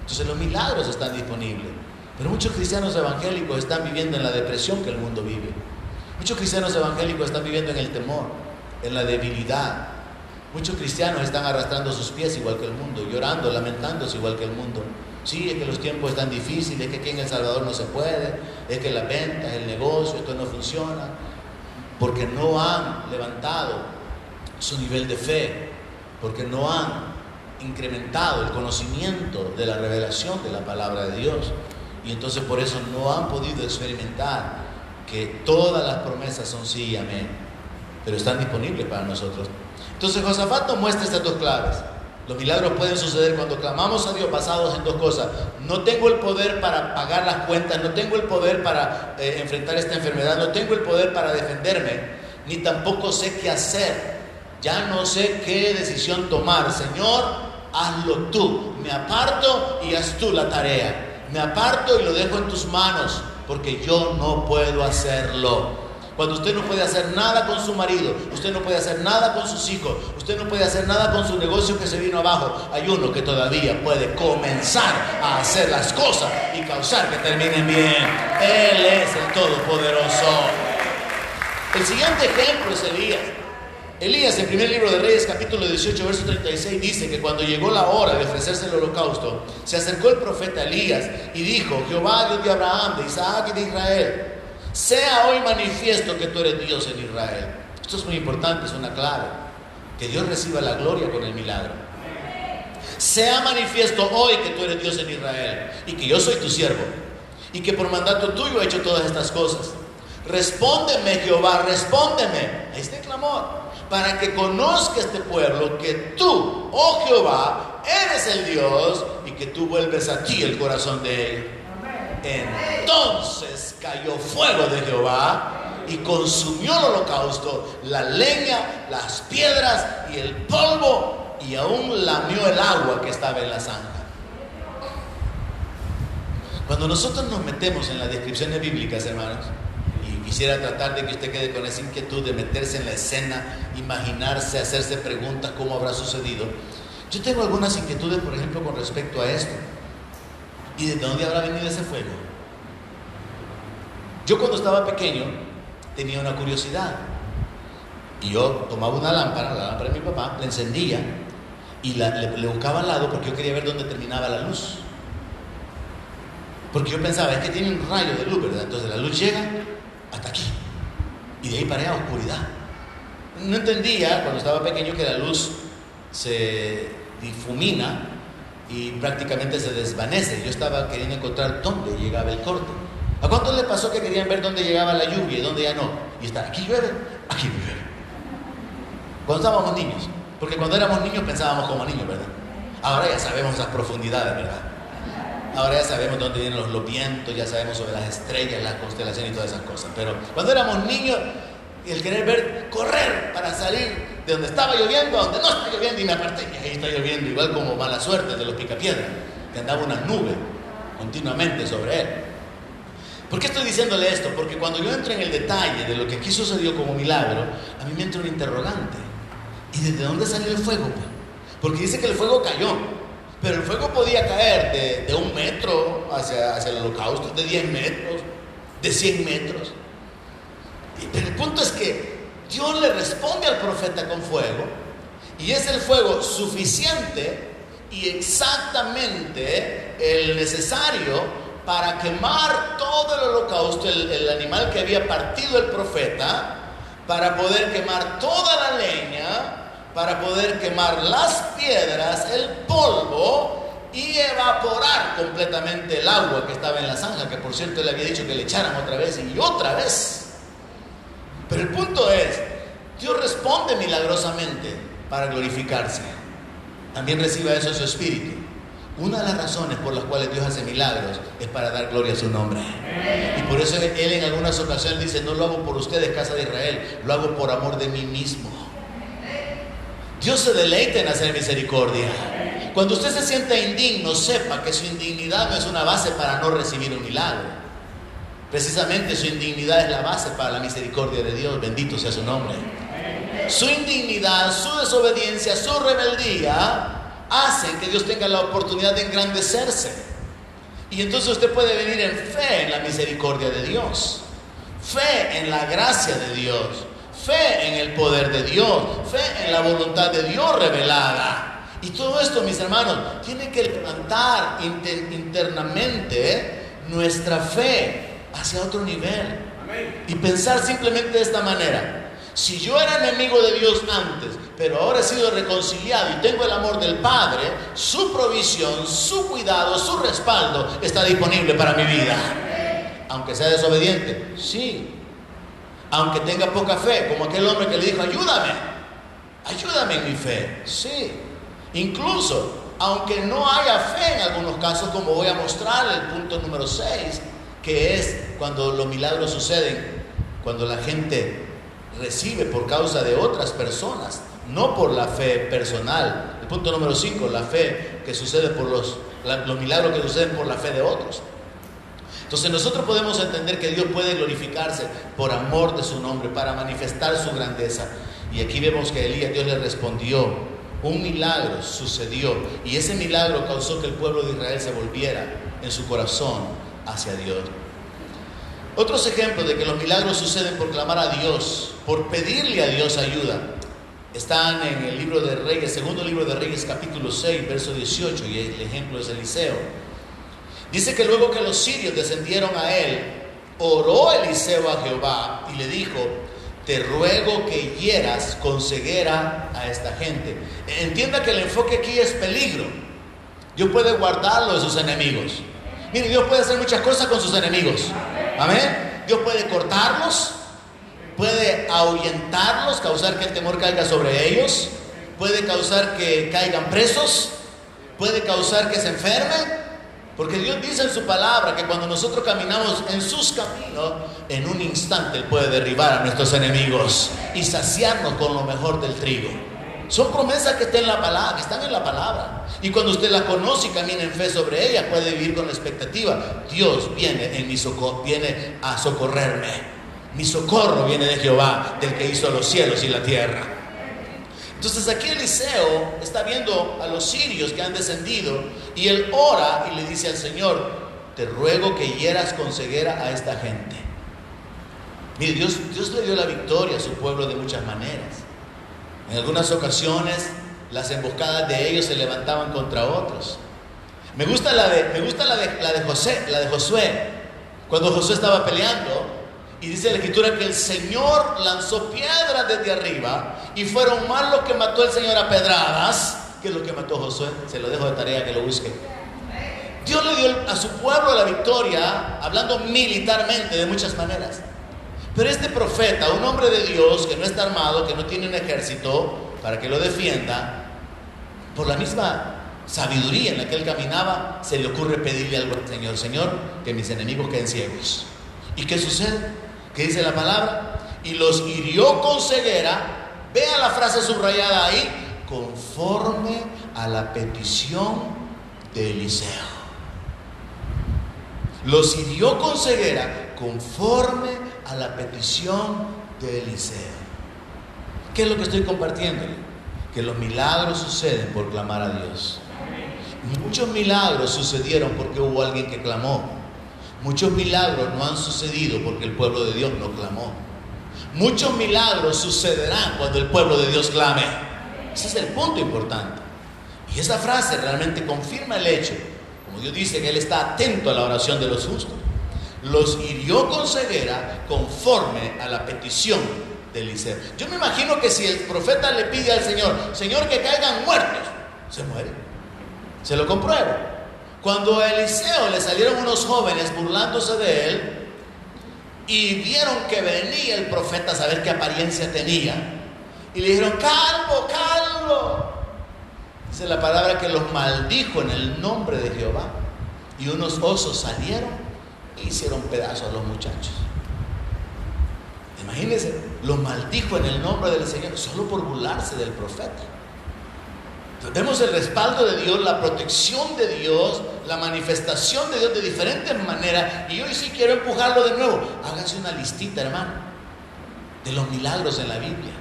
Entonces los milagros están disponibles. Pero muchos cristianos evangélicos están viviendo en la depresión que el mundo vive. Muchos cristianos evangélicos están viviendo en el temor, en la debilidad. Muchos cristianos están arrastrando sus pies igual que el mundo, llorando, lamentándose igual que el mundo. Sí, es que los tiempos están difíciles, es que aquí en El Salvador no se puede, es que las ventas, el negocio, esto no funciona, porque no han levantado su nivel de fe, porque no han incrementado el conocimiento de la revelación de la palabra de Dios, y entonces por eso no han podido experimentar que todas las promesas son sí y amén, pero están disponibles para nosotros. Entonces Josafat nos muestra estas dos claves. Los milagros pueden suceder cuando clamamos a Dios basados en dos cosas. No tengo el poder para pagar las cuentas, no tengo el poder para enfrentar esta enfermedad, no tengo el poder para defenderme, ni tampoco sé qué hacer. Ya no sé qué decisión tomar. Señor, hazlo tú. Me aparto y haz tú la tarea. Me aparto y lo dejo en tus manos, porque yo no puedo hacerlo. Cuando usted no puede hacer nada con su marido, usted no puede hacer nada con sus hijos, usted no puede hacer nada con su negocio que se vino abajo, hay uno que todavía puede comenzar a hacer las cosas y causar que terminen bien. Él es el Todopoderoso. El siguiente ejemplo es Elías. Elías, en el primer libro de Reyes, capítulo 18, verso 36, dice que cuando llegó la hora de ofrecerse el holocausto, se acercó el profeta Elías y dijo: Jehová, Dios de Abraham, de Isaac y de Israel, sea hoy manifiesto que tú eres Dios en Israel. Esto es muy importante, es una clave. Que Dios reciba la gloria con el milagro. Sea manifiesto hoy que tú eres Dios en Israel y que yo soy tu siervo y que por mandato tuyo he hecho todas estas cosas. Respóndeme, Jehová, respóndeme. Ahí está el clamor. Para que conozca este pueblo que tú, oh Jehová, eres el Dios y que tú vuelves a ti el corazón de ellos. Entonces cayó fuego de Jehová y consumió el holocausto, la leña, las piedras y el polvo, y aún lamió el agua que estaba en la zanja. Cuando nosotros nos metemos en las descripciones bíblicas, hermanos, y quisiera tratar de que usted quede con esa inquietud de meterse en la escena, imaginarse, hacerse preguntas cómo habrá sucedido. Yo tengo algunas inquietudes, por ejemplo, con respecto a esto. ¿Y de dónde habrá venido ese fuego? Yo cuando estaba pequeño tenía una curiosidad. Y yo tomaba una lámpara, la lámpara de mi papá, la encendía y le buscaba al lado porque yo quería ver dónde terminaba la luz. Porque yo pensaba, es que tiene un rayo de luz, ¿verdad? Entonces la luz llega hasta aquí. Y de ahí para allá, oscuridad. No entendía cuando estaba pequeño que la luz se difumina y prácticamente se desvanece. Yo estaba queriendo encontrar dónde llegaba el corte. ¿A cuántos les pasó que querían ver dónde llegaba la lluvia y dónde ya no? Y está, aquí llueve, aquí no llueve. Cuando estábamos niños, porque cuando éramos niños pensábamos como niños, ¿verdad? Ahora ya sabemos esas profundidades, ¿verdad? Ahora ya sabemos dónde vienen los vientos, ya sabemos sobre las estrellas, las constelaciones y todas esas cosas. Pero cuando éramos niños, el querer ver, correr para salir de donde estaba lloviendo a donde no está lloviendo, y me aparté, y ahí está lloviendo, igual como mala suerte de los picapiedras, que andaba una nube continuamente sobre él. ¿Por qué estoy diciéndole esto? Porque cuando yo entro en el detalle de lo que aquí sucedió como milagro, a mí me entra un interrogante. ¿Y desde dónde salió el fuego? Porque dice que el fuego cayó. Pero el fuego podía caer de 1 metro hacia el holocausto, de 10 metros, de 100 metros. Pero el punto es que Dios le responde al profeta con fuego, y es el fuego suficiente y exactamente el necesario para quemar todo el holocausto, el animal que había partido el profeta, para poder quemar toda la leña, para poder quemar las piedras, el polvo y evaporar completamente el agua que estaba en la zanja, que por cierto le había dicho que le echaran otra vez y otra vez. Pero el punto es, Dios responde milagrosamente para glorificarse. También reciba eso en su espíritu. Una de las razones por las cuales Dios hace milagros es para dar gloria a su nombre. Y por eso Él en algunas ocasiones dice: no lo hago por ustedes, casa de Israel, lo hago por amor de mí mismo. Dios se deleita en hacer misericordia. Cuando usted se sienta indigno, sepa que su indignidad no es una base para no recibir un milagro. Precisamente su indignidad es la base para la misericordia de Dios. Bendito sea su nombre. Su indignidad, su desobediencia, su rebeldía hacen que Dios tenga la oportunidad de engrandecerse. Y entonces usted puede venir en fe en la misericordia de Dios, fe en la gracia de Dios, fe en el poder de Dios, fe en la voluntad de Dios revelada. Y todo esto, mis hermanos, tiene que levantar internamente nuestra fe hacia otro nivel. Y pensar simplemente de esta manera: si yo era enemigo de Dios antes, pero ahora he sido reconciliado y tengo el amor del Padre, su provisión, su cuidado, su respaldo está disponible para mi vida. Aunque sea desobediente, sí. Aunque tenga poca fe, como aquel hombre que le dijo: ayúdame en mi fe, sí. Incluso, aunque no haya fe en algunos casos, como voy a mostrar el punto número 6, que es cuando los milagros suceden, cuando la gente recibe por causa de otras personas, no por la fe personal. El punto número 5, la fe que sucede por los milagros que suceden por la fe de otros. Entonces nosotros podemos entender que Dios puede glorificarse por amor de su nombre, para manifestar su grandeza. Y aquí vemos que Elías, Dios le respondió, un milagro sucedió, y ese milagro causó que el pueblo de Israel se volviera en su corazón hacia Dios. Otros ejemplos de que los milagros suceden por clamar a Dios, por pedirle a Dios ayuda, están en el libro de Reyes, segundo libro de Reyes, capítulo 6, verso 18, y el ejemplo es Eliseo. Dice que luego que los sirios descendieron a él, oró Eliseo a Jehová y le dijo: te ruego que hieras con ceguera a esta gente. Entienda que el enfoque aquí es peligro. Dios puede guardarlo de sus enemigos. Mire, Dios puede hacer muchas cosas con sus enemigos. Amén. Dios puede cortarlos, puede ahuyentarlos, causar que el temor caiga sobre ellos, puede causar que caigan presos, puede causar que se enfermen. Porque Dios dice en su palabra que cuando nosotros caminamos en sus caminos, en un instante Él puede derribar a nuestros enemigos y saciarnos con lo mejor del trigo. Son promesas que están en la palabra, que están en la palabra. Y cuando usted las conoce y camina en fe sobre ellas, puede vivir con la expectativa: Dios viene en mi socorro, viene a socorrerme. Mi socorro viene de Jehová, del que hizo los cielos y la tierra. Entonces aquí Eliseo está viendo a los sirios que han descendido, y él ora y le dice al Señor: te ruego que hieras con ceguera a esta gente. Mire, Dios le dio la victoria a su pueblo de muchas maneras. En algunas ocasiones las emboscadas de ellos se levantaban contra otros. Me gusta la de Josué, cuando Josué estaba peleando. Y dice la escritura que el Señor lanzó piedras desde arriba, y fueron más los que mató el Señor a pedradas que los que mató Josué. Se lo dejo de tarea que lo busque. Dios le dio a su pueblo la victoria, hablando militarmente de muchas maneras. Pero este profeta, un hombre de Dios que no está armado, que no tiene un ejército para que lo defienda, por la misma sabiduría en la que él caminaba, se le ocurre pedirle algo al Señor: Señor, que mis enemigos queden ciegos. ¿Y qué sucede? ¿Qué dice la palabra? Y los hirió con ceguera. Vea la frase subrayada ahí: conforme a la petición de Eliseo. Los hirió con ceguera conforme a la petición de Eliseo. ¿Qué es lo que estoy compartiéndole? Que los milagros suceden por clamar a Dios. Muchos milagros sucedieron porque hubo alguien que clamó. Muchos milagros no han sucedido porque el pueblo de Dios no clamó. Muchos milagros sucederán cuando el pueblo de Dios clame. Ese es el punto importante. Y esa frase realmente confirma el hecho, como Dios dice, que Él está atento a la oración de los justos. Los hirió con ceguera conforme a la petición de Eliseo. Yo me imagino que si el profeta le pide al Señor, Señor, que caigan muertos, se muere. Se lo compruebo. Cuando a Eliseo le salieron unos jóvenes burlándose de él y vieron que venía el profeta a saber qué apariencia tenía, y le dijeron, calvo, calvo. Dice la palabra que los maldijo en el nombre de Jehová, y unos osos salieron e hicieron pedazos a los muchachos. Imagínense, los maldijo en el nombre del Señor solo por burlarse del profeta. Entonces, vemos el respaldo de Dios, la protección de Dios, la manifestación de Dios de diferentes maneras. Y hoy sí quiero empujarlo de nuevo. Háganse una listita, hermano, de los milagros en la Biblia.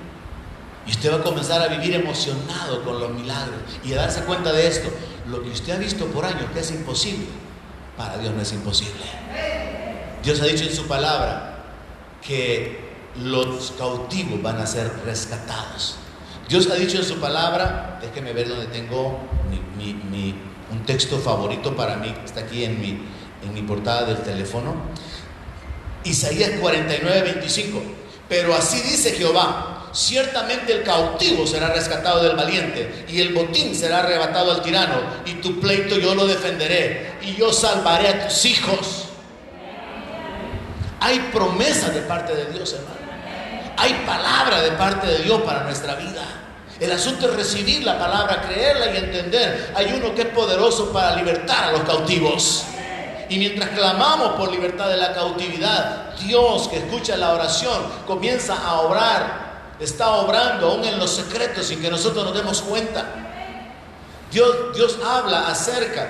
Y usted va a comenzar a vivir emocionado con los milagros y a darse cuenta de esto. Lo que usted ha visto por años que es imposible, para Dios no es imposible. Dios ha dicho en su palabra que los cautivos van a ser rescatados. Dios ha dicho en su palabra, déjeme ver donde tengo un texto favorito para mí, está aquí en mi portada del teléfono. Isaías 49:25. Pero así dice Jehová: ciertamente el cautivo será rescatado del valiente, y el botín será arrebatado al tirano, y tu pleito yo lo defenderé, y yo salvaré a tus hijos. Hay promesa de parte de Dios, hermano. Hay palabra de parte de Dios para nuestra vida. El asunto es recibir la palabra, creerla y entender. Hay uno que es poderoso para libertar a los cautivos. Y mientras clamamos por libertad de la cautividad, Dios, que escucha la oración, comienza a obrar. Está obrando aún en los secretos sin que nosotros nos demos cuenta. Dios habla acerca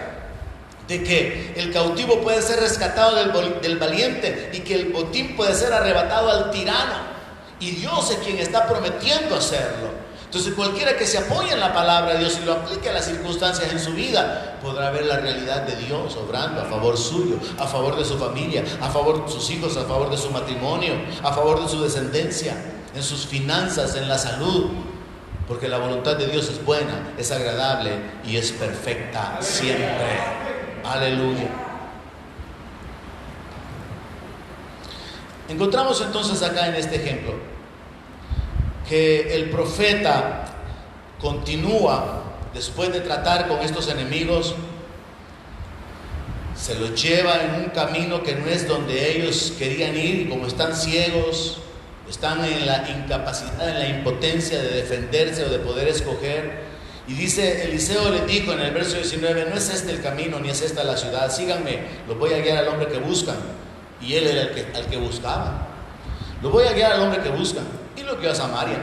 de que el cautivo puede ser rescatado del valiente y que el botín puede ser arrebatado al tirano. Y Dios es quien está prometiendo hacerlo. Entonces cualquiera que se apoye en la palabra de Dios y lo aplique a las circunstancias en su vida, podrá ver la realidad de Dios obrando a favor suyo, a favor de su familia, a favor de sus hijos, a favor de su matrimonio, a favor de su descendencia, en sus finanzas, en la salud. Porque la voluntad de Dios es buena, es agradable y es perfecta siempre. Aleluya. Encontramos entonces acá en este ejemplo que el profeta continúa, después de tratar con estos enemigos, se los lleva en un camino que no es donde ellos querían ir, y como están ciegos, están en la incapacidad, en la impotencia de defenderse o de poder escoger. Y dice, Eliseo les dijo en el verso 19, no es este el camino, ni es esta la ciudad, síganme, los voy a guiar al hombre que buscan. Y él era al que buscaba. Los voy a guiar al hombre que buscan. Y lo guió a Samaria.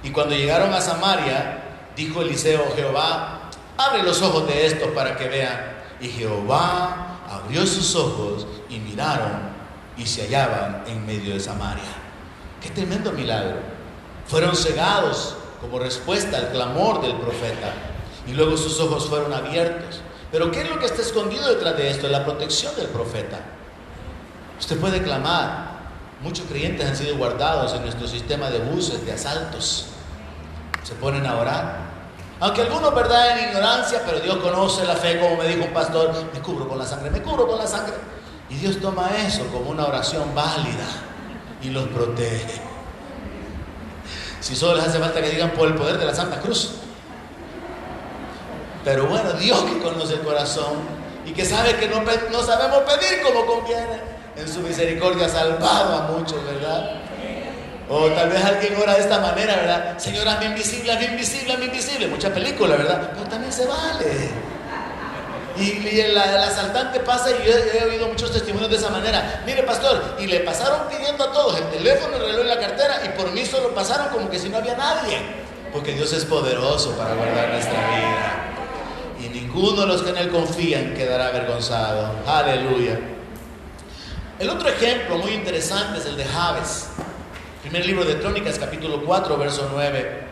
Y cuando llegaron a Samaria, dijo Eliseo, Jehová, abre los ojos de estos para que vean. Y Jehová abrió sus ojos y miraron y se hallaban en medio de Samaria. ¡Qué tremendo milagro! Fueron cegados como respuesta al clamor del profeta, y luego sus ojos fueron abiertos. Pero ¿qué es lo que está escondido detrás de esto? La protección del profeta. Usted puede clamar. Muchos creyentes han sido guardados en nuestro sistema de buses, de asaltos. Se ponen a orar. Aunque algunos, verdad, en ignorancia, pero Dios conoce la fe, como me dijo un pastor, me cubro con la sangre, me cubro con la sangre. Y Dios toma eso como una oración válida y los protege. Si solo les hace falta que digan por el poder de la Santa Cruz. Pero bueno, Dios que conoce el corazón y que sabe que no sabemos pedir como conviene, en su misericordia ha salvado a muchos, ¿verdad? O tal vez alguien ora de esta manera, ¿verdad? Señor, hazme invisible, hazme invisible, hazme invisible. Mucha película, ¿verdad? Pero también se vale. Y el asaltante pasa, y yo he oído muchos testimonios de esa manera. Mire, pastor, y le pasaron pidiendo a todos el teléfono, el reloj y la cartera, y por mí solo pasaron como que si no había nadie. Porque Dios es poderoso para guardar nuestra vida. Y ninguno de los que en Él confían quedará avergonzado. Aleluya. El otro ejemplo muy interesante es el de Jabes. Primer libro de Crónicas, capítulo 4, verso 9.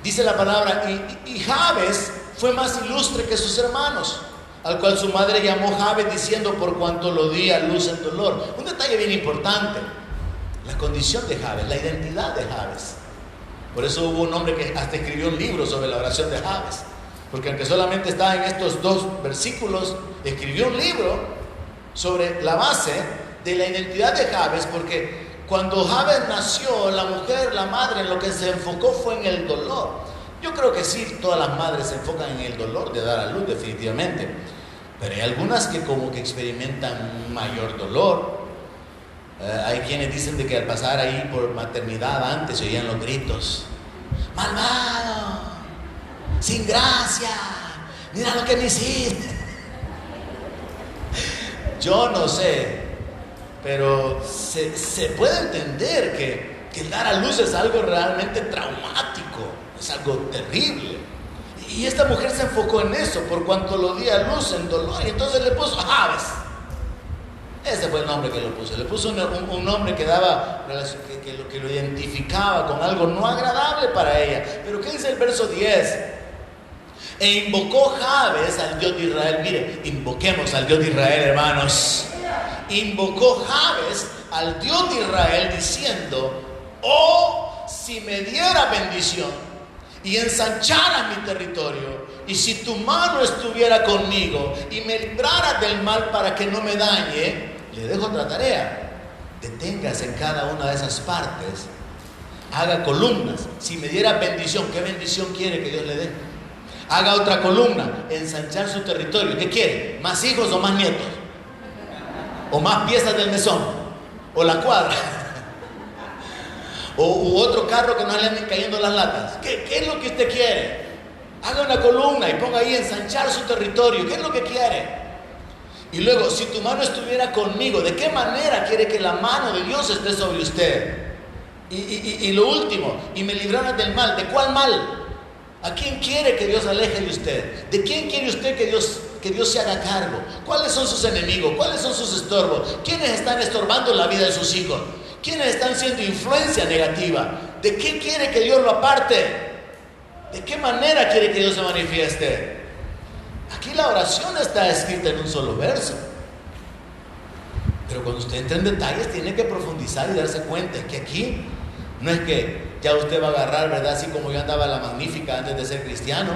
Dice la palabra, y Jabes fue más ilustre que sus hermanos, al cual su madre llamó Jabes, diciendo: por cuanto lo di a luz en dolor. Un detalle bien importante: la condición de Jabes, la identidad de Jabes. Por eso hubo un hombre que hasta escribió un libro sobre la oración de Jabes, porque aunque solamente está en estos 2 versículos, escribió un libro sobre la base de la identidad de Jabes, porque cuando Jabes nació, la mujer, la madre, en lo que se enfocó fue en el dolor. Yo creo que sí, todas las madres se enfocan en el dolor de dar a luz, definitivamente, pero hay algunas que como que experimentan mayor dolor. Hay quienes dicen de que al pasar ahí por maternidad antes se oían los gritos: malvado, sin gracia, mira lo que me hiciste. Yo no sé, pero se puede entender que el dar a luz es algo realmente traumático, es algo terrible. Y esta mujer se enfocó en eso, por cuanto lo di a luz en dolor, y entonces le puso Jabes. Ese fue el nombre que le puso. Le puso un nombre que daba, que lo identificaba con algo no agradable para ella. Pero ¿qué dice el verso 10? E invocó Jabes al Dios de Israel. Mire, invoquemos al Dios de Israel, hermanos. Invocó Jabes al Dios de Israel, diciendo: oh, si me diera bendición y ensanchara mi territorio, y si tu mano estuviera conmigo y me libraras del mal para que no me dañe. Le dejo otra tarea: deténgase en cada una de esas partes, haga columnas. Si me diera bendición, ¿qué bendición quiere que Dios le dé? Haga otra columna: ensanchar su territorio. ¿Qué quiere? ¿Más hijos o más nietos? ¿O más piezas del mesón? ¿O la cuadra? ¿O otro carro que no le anden cayendo las latas? ¿Qué es lo que usted quiere? Haga una columna y ponga ahí: ensanchar su territorio. ¿Qué es lo que quiere? Y luego: si tu mano estuviera conmigo. ¿De qué manera quiere que la mano de Dios esté sobre usted? Y lo último: y me libraras del mal. ¿De cuál mal? ¿A quién quiere que Dios aleje de usted? ¿De quién quiere usted que Dios se haga cargo? ¿Cuáles son sus enemigos? ¿Cuáles son sus estorbos? ¿Quiénes están estorbando la vida de sus hijos? ¿Quiénes están siendo influencia negativa? ¿De qué quiere que Dios lo aparte? ¿De qué manera quiere que Dios se manifieste? Aquí la oración está escrita en un solo verso, pero cuando usted entra en detalles tiene que profundizar y darse cuenta. Es que aquí no es que ya usted va a agarrar, ¿verdad? Así como yo andaba la magnífica antes de ser cristiano,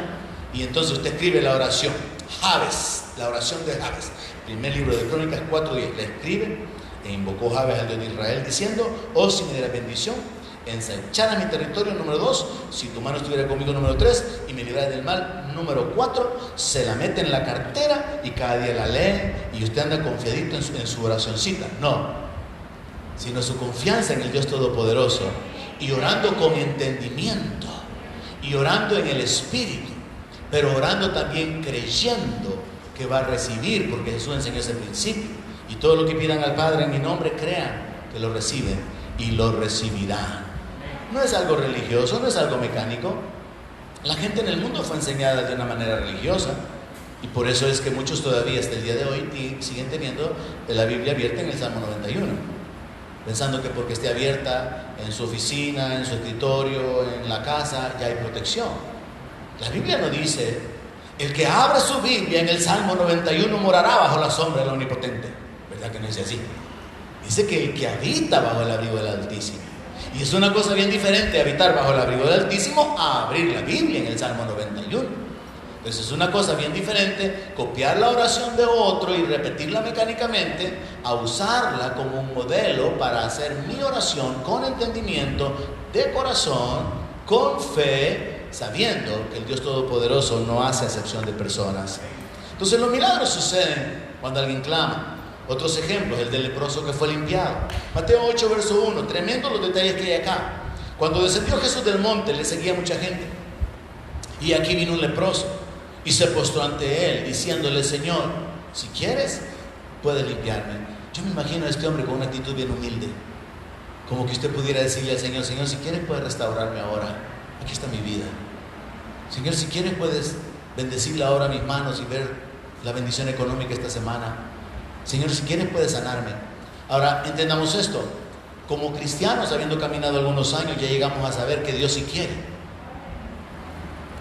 y entonces usted escribe la oración Jabes, la oración de Jabes, primer libro de Crónicas 4:10. La escribe: e invocó Jabes al Dios de Israel, diciendo: oh, si me diera bendición, ensanchara mi territorio. Número 2, si tu mano estuviera conmigo. Número 3, y me librara del mal. Número 4, se la mete en la cartera y cada día la lee, y usted anda confiadito en su oracioncita. No, sino su confianza en el Dios Todopoderoso, y orando con entendimiento, y orando en el Espíritu, pero orando también creyendo que va a recibir, porque Jesús enseñó ese principio: y todo lo que pidan al Padre en mi nombre, crean que lo reciben y lo recibirán. No es algo religioso, no es algo mecánico. La gente en el mundo fue enseñada de una manera religiosa, y por eso es que muchos todavía hasta el día de hoy siguen teniendo la Biblia abierta en el Salmo 91, pensando que porque esté abierta en su oficina, en su escritorio, en la casa, ya hay protección. La Biblia no dice: el que abra su Biblia en el Salmo 91 morará bajo la sombra del Omnipotente. ¿Verdad que no dice así? Dice que el que habita bajo el abrigo del Altísimo. Y es una cosa bien diferente habitar bajo el abrigo del Altísimo a abrir la Biblia en el Salmo 91. Entonces es una cosa bien diferente copiar la oración de otro y repetirla mecánicamente, a usarla como un modelo para hacer mi oración con entendimiento, de corazón, con fe, sabiendo que el Dios Todopoderoso no hace acepción de personas. Entonces los milagros suceden cuando alguien clama. Otros ejemplos: el del leproso que fue limpiado. Mateo 8, verso 1. Tremendo los detalles que hay acá. Cuando descendió Jesús del monte, le seguía mucha gente, y aquí vino un leproso y se postró ante él, diciéndole: Señor, si quieres, puedes limpiarme. Yo me imagino a este hombre con una actitud bien humilde, como que usted pudiera decirle al Señor: Señor, si quieres, puedes restaurarme ahora. Aquí está mi vida. Señor, si quieres, puedes bendecirle ahora mis manos y ver la bendición económica esta semana. Señor, si quieres, puedes sanarme. Ahora, entendamos esto: como cristianos, habiendo caminado algunos años, ya llegamos a saber que Dios sí quiere.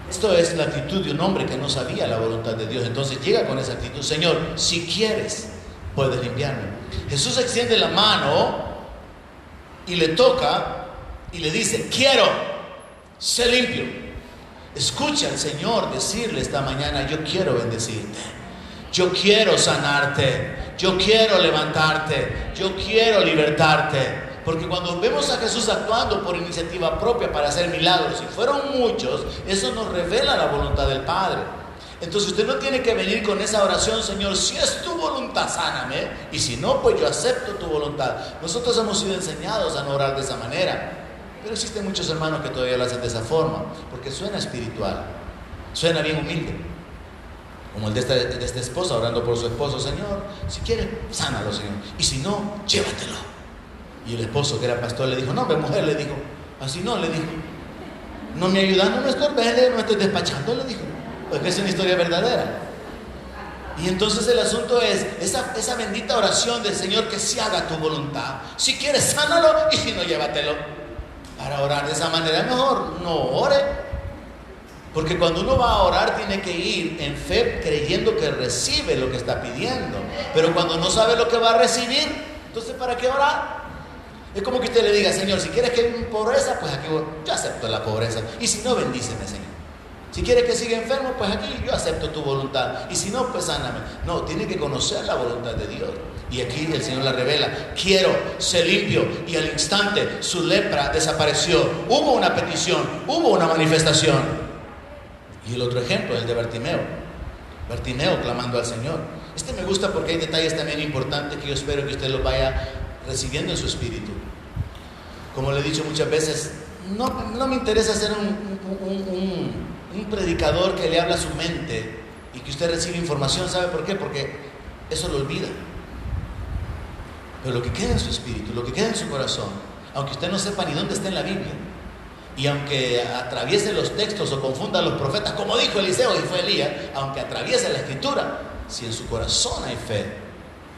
Esto es la actitud de un hombre que no sabía la voluntad de Dios. Entonces llega con esa actitud: Señor, si quieres, puedes limpiarme. Jesús extiende la mano y le toca y le dice: quiero, sé limpio. Escucha al Señor decirle esta mañana: yo quiero bendecirte, yo quiero sanarte, yo quiero levantarte, yo quiero libertarte. Porque cuando vemos a Jesús actuando por iniciativa propia para hacer milagros, y fueron muchos, eso nos revela la voluntad del Padre. Entonces usted no tiene que venir con esa oración: Señor, si es tu voluntad, sáname, y si no, pues yo acepto tu voluntad. Nosotros hemos sido enseñados a no orar de esa manera, pero existen muchos hermanos que todavía lo hacen de esa forma, porque suena espiritual, suena bien humilde, como el de esta esposa orando por su esposo: Señor, si quieres, sánalo, Señor, y si no, llévatelo. Y el esposo, que era pastor, le dijo: no, mujer, le dijo, así no, le dijo, no me ayudas, no me estorbes, no me estés despachando, le dijo, porque es una historia verdadera. Y entonces el asunto es esa bendita oración del Señor: que se haga tu voluntad, si quieres sánalo, y si no, llévatelo. Para orar de esa manera, mejor no ore, porque cuando uno va a orar tiene que ir en fe, creyendo que recibe lo que está pidiendo. Pero cuando no sabe lo que va a recibir, entonces ¿para qué orar? Es como que usted le diga: Señor, si quieres que haya pobreza, pues aquí yo acepto la pobreza, y si no, bendíceme, Señor. Si quieres que siga enfermo, pues aquí yo acepto tu voluntad, y si no, pues sáname. No, tiene que conocer la voluntad de Dios, y aquí el Señor la revela: quiero, sé limpio. Y al instante su lepra desapareció. Hubo una petición, hubo una manifestación. Y el otro ejemplo, el de Bartimeo clamando al Señor. Este me gusta porque hay detalles también importantes que yo espero que usted los vaya recibiendo en su espíritu. Como le he dicho muchas veces, no me interesa ser un predicador que le habla a su mente y que usted recibe información. ¿Sabe por qué? Porque eso lo olvida. Pero lo que queda en su espíritu, lo que queda en su corazón, aunque usted no sepa ni dónde está en la Biblia, y aunque atraviese los textos o confunda a los profetas, como dijo Eliseo y fue Elías, aunque atraviese la escritura, si en su corazón hay fe,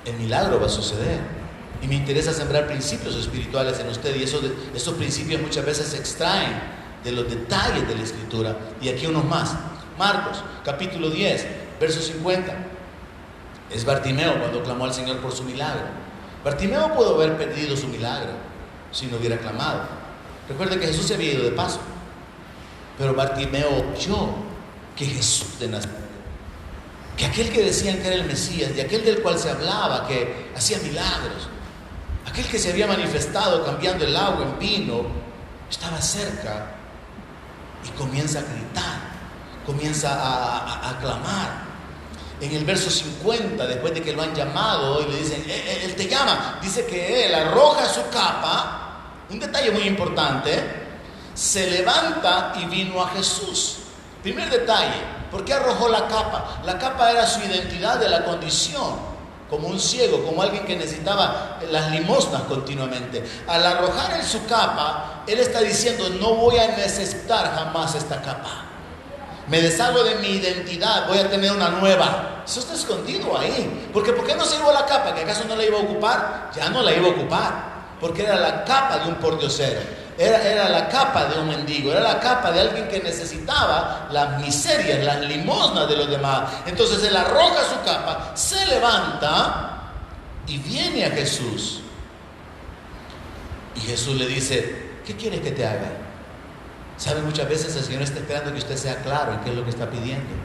el milagro va a suceder. Y me interesa sembrar principios espirituales en usted, y esos principios muchas veces se extraen de los detalles de la escritura. Y aquí unos más. Marcos capítulo 10 verso 50. Es Bartimeo cuando clamó al Señor por su milagro. Bartimeo pudo haber perdido su milagro si no hubiera clamado. Recuerde que Jesús se había ido de paso, pero Bartimeo oyó que Jesús de Nazaret, que aquel que decían que era el Mesías, de aquel del cual se hablaba, que hacía milagros, aquel que se había manifestado cambiando el agua en vino, estaba cerca, y comienza a gritar, comienza a clamar. En el verso 50, después de que lo han llamado y le dicen: él te llama, dice que él arroja su capa. Un detalle muy importante: se levanta y vino a Jesús. Primer detalle: ¿por qué arrojó la capa? La capa era su identidad de la condición, como un ciego, como alguien que necesitaba las limosnas continuamente. Al arrojar en su capa, él está diciendo: no voy a necesitar jamás esta capa. Me deshago de mi identidad, voy a tener una nueva. Eso está escondido ahí. Porque ¿por qué no se llevó la capa? ¿Que acaso no la iba a ocupar? Ya no la iba a ocupar, porque era la capa de un pordiosero, era la capa de un mendigo, era la capa de alguien que necesitaba las miserias, las limosnas de los demás. Entonces él arroja su capa, se levanta y viene a Jesús. Y Jesús le dice: ¿qué quieres que te haga? ¿Sabe? Muchas veces el Señor está esperando que usted sea claro en qué es lo que está pidiendo,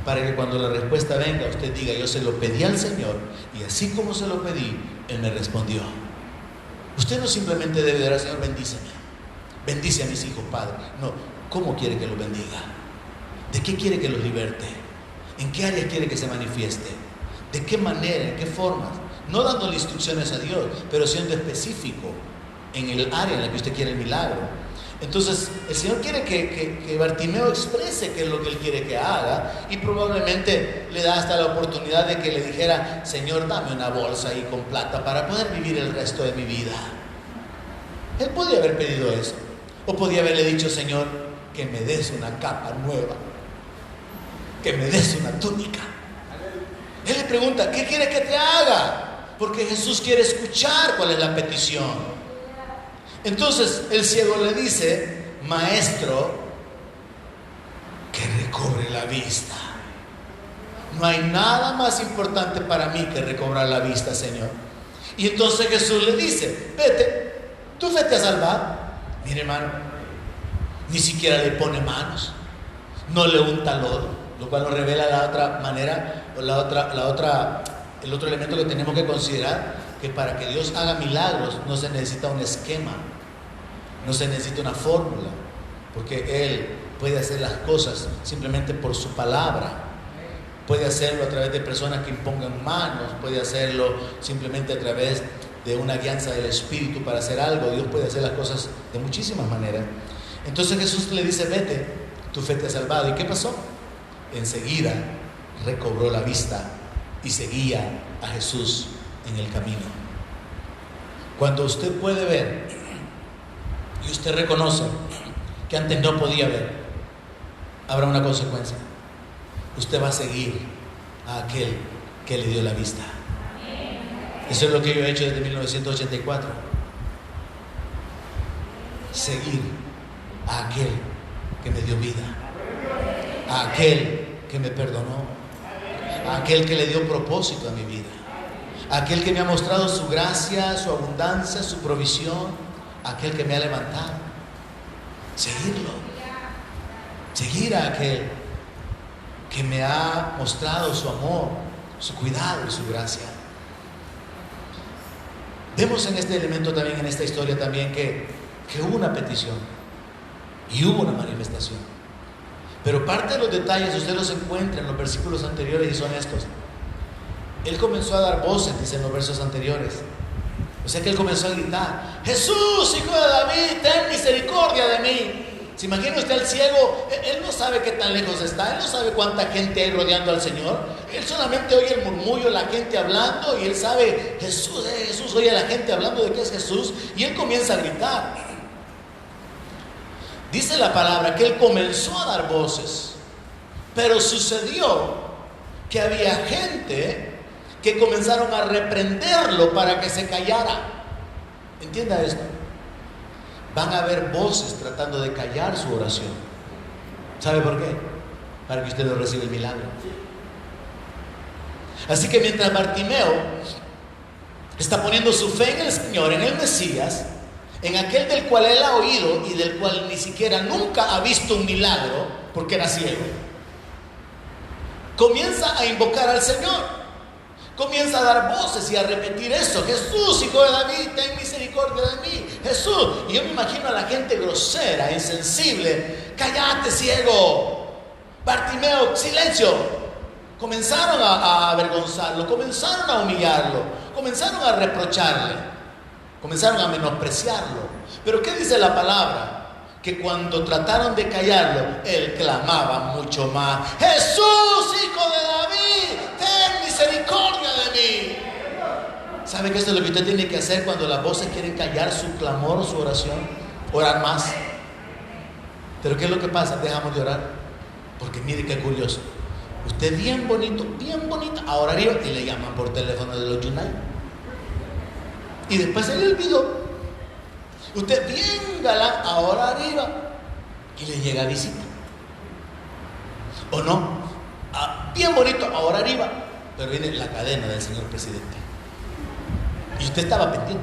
para que cuando la respuesta venga, usted diga: yo se lo pedí al Señor, y así como se lo pedí, Él me respondió. Usted no simplemente debe orar: Señor, bendíceme, bendice a mis hijos, Padre. No, ¿cómo quiere que los bendiga? ¿De qué quiere que los liberte? ¿En qué áreas quiere que se manifieste? ¿De qué manera? ¿En qué formas? No dándole instrucciones a Dios, pero siendo específico en el área en la que usted quiere el milagro. Entonces el Señor quiere que Bartimeo exprese qué es lo que Él quiere que haga, y probablemente le da hasta la oportunidad de que le dijera: Señor, dame una bolsa ahí con plata para poder vivir el resto de mi vida. Él podía haber pedido eso, o podía haberle dicho: Señor, que me des una capa nueva, que me des una túnica. Él le pregunta: ¿qué quiere que te haga? Porque Jesús quiere escuchar cuál es la petición. Entonces el ciego le dice: Maestro, vista. No hay nada más importante para mí que recobrar la vista, Señor. Y entonces Jesús le dice: vete, tú vete a salvar. Mire, hermano, ni siquiera le pone manos, no le unta lodo, lo cual nos revela la otra manera, o el otro elemento que tenemos que considerar, que para que Dios haga milagros no se necesita un esquema, no se necesita una fórmula, porque Él puede hacer las cosas simplemente por su palabra. Puede hacerlo a través de personas que impongan manos, puede hacerlo simplemente a través de una guianza del Espíritu para hacer algo. Dios puede hacer las cosas de muchísimas maneras. Entonces Jesús le dice: vete, tu fe te ha salvado. ¿Y qué pasó? Enseguida recobró la vista y seguía a Jesús en el camino. Cuando usted puede ver y usted reconoce que antes no podía ver, habrá una consecuencia. Usted va a seguir a aquel que le dio la vista. Eso es lo que yo he hecho desde 1984. Seguir a aquel que me dio vida, a aquel que me perdonó, a aquel que le dio propósito a mi vida, a aquel que me ha mostrado su gracia, su abundancia, su provisión, a aquel que me ha levantado. Seguirlo. Seguir a aquel que me ha mostrado su amor, su cuidado y su gracia. Vemos en este elemento también, en esta historia también, que hubo una petición y hubo una manifestación. Pero parte de los detalles usted los encuentra en los versículos anteriores y son estos. Él comenzó a dar voces, dice en los versos anteriores. O sea que él comenzó a gritar: Jesús, hijo de David, ten misericordia de mí. ¿Se imagina usted al ciego? Él no sabe qué tan lejos está, él no sabe cuánta gente hay rodeando al Señor. Él solamente oye el murmullo, la gente hablando, y él sabe: Jesús, Jesús, oye a la gente hablando de que es Jesús, y él comienza a gritar. Dice la palabra que él comenzó a dar voces, pero sucedió que había gente que comenzaron a reprenderlo para que se callara. Entienda esto. Van a haber voces tratando de callar su oración. ¿Sabe por qué? Para que usted no reciba el milagro. Así que mientras Bartimeo está poniendo su fe en el Señor, en el Mesías, en aquel del cual él ha oído y del cual ni siquiera nunca ha visto un milagro, porque era ciego, comienza a invocar al Señor. Comienza a dar voces y a repetir eso: Jesús, hijo de David, ten misericordia de mí. Jesús. Y yo me imagino a la gente grosera, insensible: cállate, ciego. Bartimeo, silencio. Comenzaron a avergonzarlo, comenzaron a humillarlo, comenzaron a reprocharle, comenzaron a menospreciarlo. Pero ¿qué dice la palabra? Que cuando trataron de callarlo, él clamaba mucho más: Jesús, hijo de David, ten misericordia de mí. ¿Sabe que esto es lo que usted tiene que hacer cuando las voces quieren callar su clamor o su oración? Orar más. Pero ¿qué es lo que pasa? Dejamos de orar. Porque mire qué curioso. Usted bien bonito, bien bonita, ahora arriba, y le llaman por teléfono de los United. Y después se le olvidó. Usted bien galán, ahora arriba, y le llega visita. ¿O no? Bien bonito, ahora arriba, pero viene la cadena del señor presidente. Y usted estaba pendiente.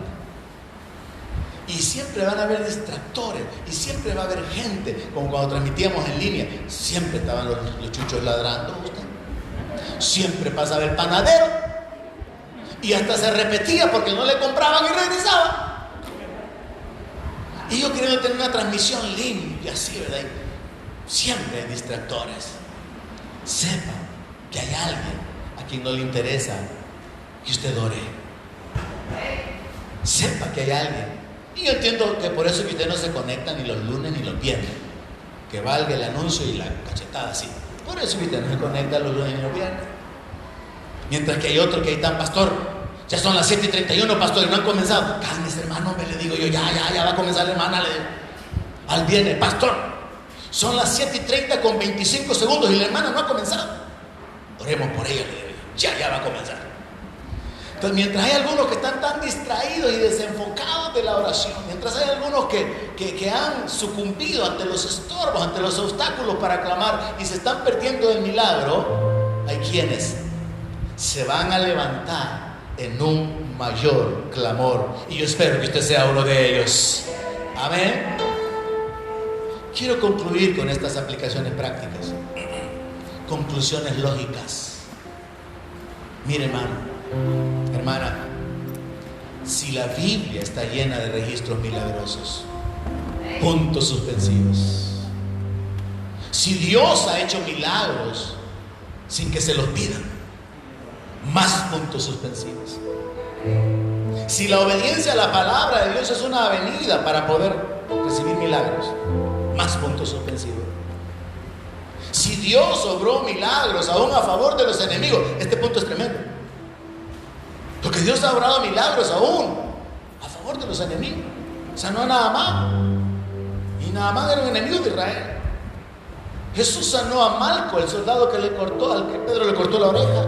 Y siempre van a haber distractores, y siempre va a haber gente, como cuando transmitíamos en línea, siempre estaban los chuchos ladrando. Usted siempre pasaba el panadero, y hasta se repetía porque no le compraban y regresaban. Y yo queriendo tener una transmisión limpia, así, ¿verdad? Siempre hay distractores. Sepa que hay alguien a quien no le interesa que usted ore. Sepa que hay alguien. Y yo entiendo que por eso que usted no se conecta ni los lunes ni los viernes. Que valga el anuncio y la cachetada así. Por eso que usted no se conecta los lunes ni los viernes. Mientras que hay otro que ahí está: pastor, ya son las 7:31, pastor, y no han comenzado. Cálmese, hermano, me le digo yo, ya va a comenzar la hermana. Al viernes: pastor, son las 7:30 con 25 segundos y la hermana no ha comenzado. Oremos por ella, le digo, ya va a comenzar. Entonces, mientras hay algunos que están tan distraídos y desenfocados de la oración, mientras hay algunos que han sucumbido ante los estorbos, ante los obstáculos para clamar y se están perdiendo del milagro, hay quienes se van a levantar en un mayor clamor. Y yo espero que usted sea uno de ellos. Amén. Quiero concluir con estas aplicaciones prácticas, conclusiones lógicas. Mire, hermano, hermana, si la Biblia está llena de registros milagrosos, puntos suspensivos. Si Dios ha hecho milagros sin que se los pidan, más puntos suspensivos. Si la obediencia a la palabra de Dios es una avenida para poder recibir milagros, más puntos suspensivos. Si Dios obró milagros aún a favor de los enemigos, este punto es tremendo, porque Dios ha obrado milagros aún a favor de los enemigos. Sanó a Naamán, y Naamán era un enemigo de Israel. Jesús sanó a Malco, el soldado al que Pedro le cortó la oreja.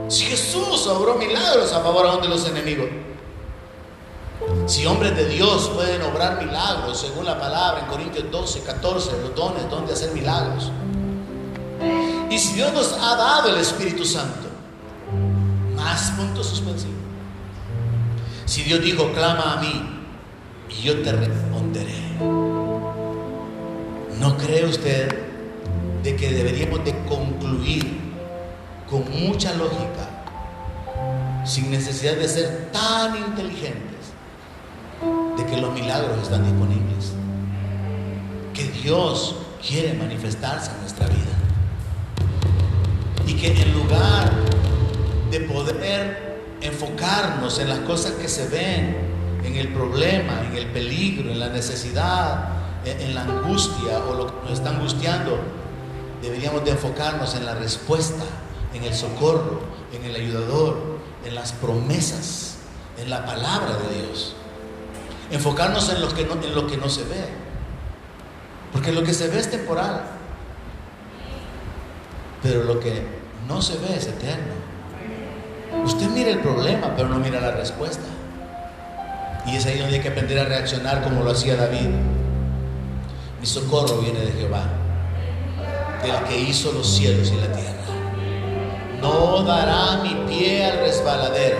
Si Jesús obró milagros a favor aún de los enemigos, si hombres de Dios pueden obrar milagros según la palabra en Corintios 12, 14, los dones donde hacer milagros, y si Dios nos ha dado el Espíritu Santo, más puntos suspensivos. Si Dios dijo, clama a mí y yo te responderé, ¿no cree usted de que deberíamos de concluir con mucha lógica, sin necesidad de ser tan inteligentes, de que los milagros están disponibles, que Dios quiere manifestarse en nuestra vida, y que en lugar de poder enfocarnos en las cosas que se ven, en el problema, en el peligro, en la necesidad, en la angustia o lo que nos está angustiando, deberíamos de enfocarnos en la respuesta, en el socorro, en el ayudador, en las promesas, en la palabra de Dios. Enfocarnos en lo que no se ve, porque lo que se ve es temporal, pero lo que no se ve es eterno. Usted mira el problema, pero no mira la respuesta, y es ahí donde hay que aprender a reaccionar como lo hacía David. Mi socorro viene de Jehová, del que hizo los cielos y la tierra. No dará mi pie al resbaladero,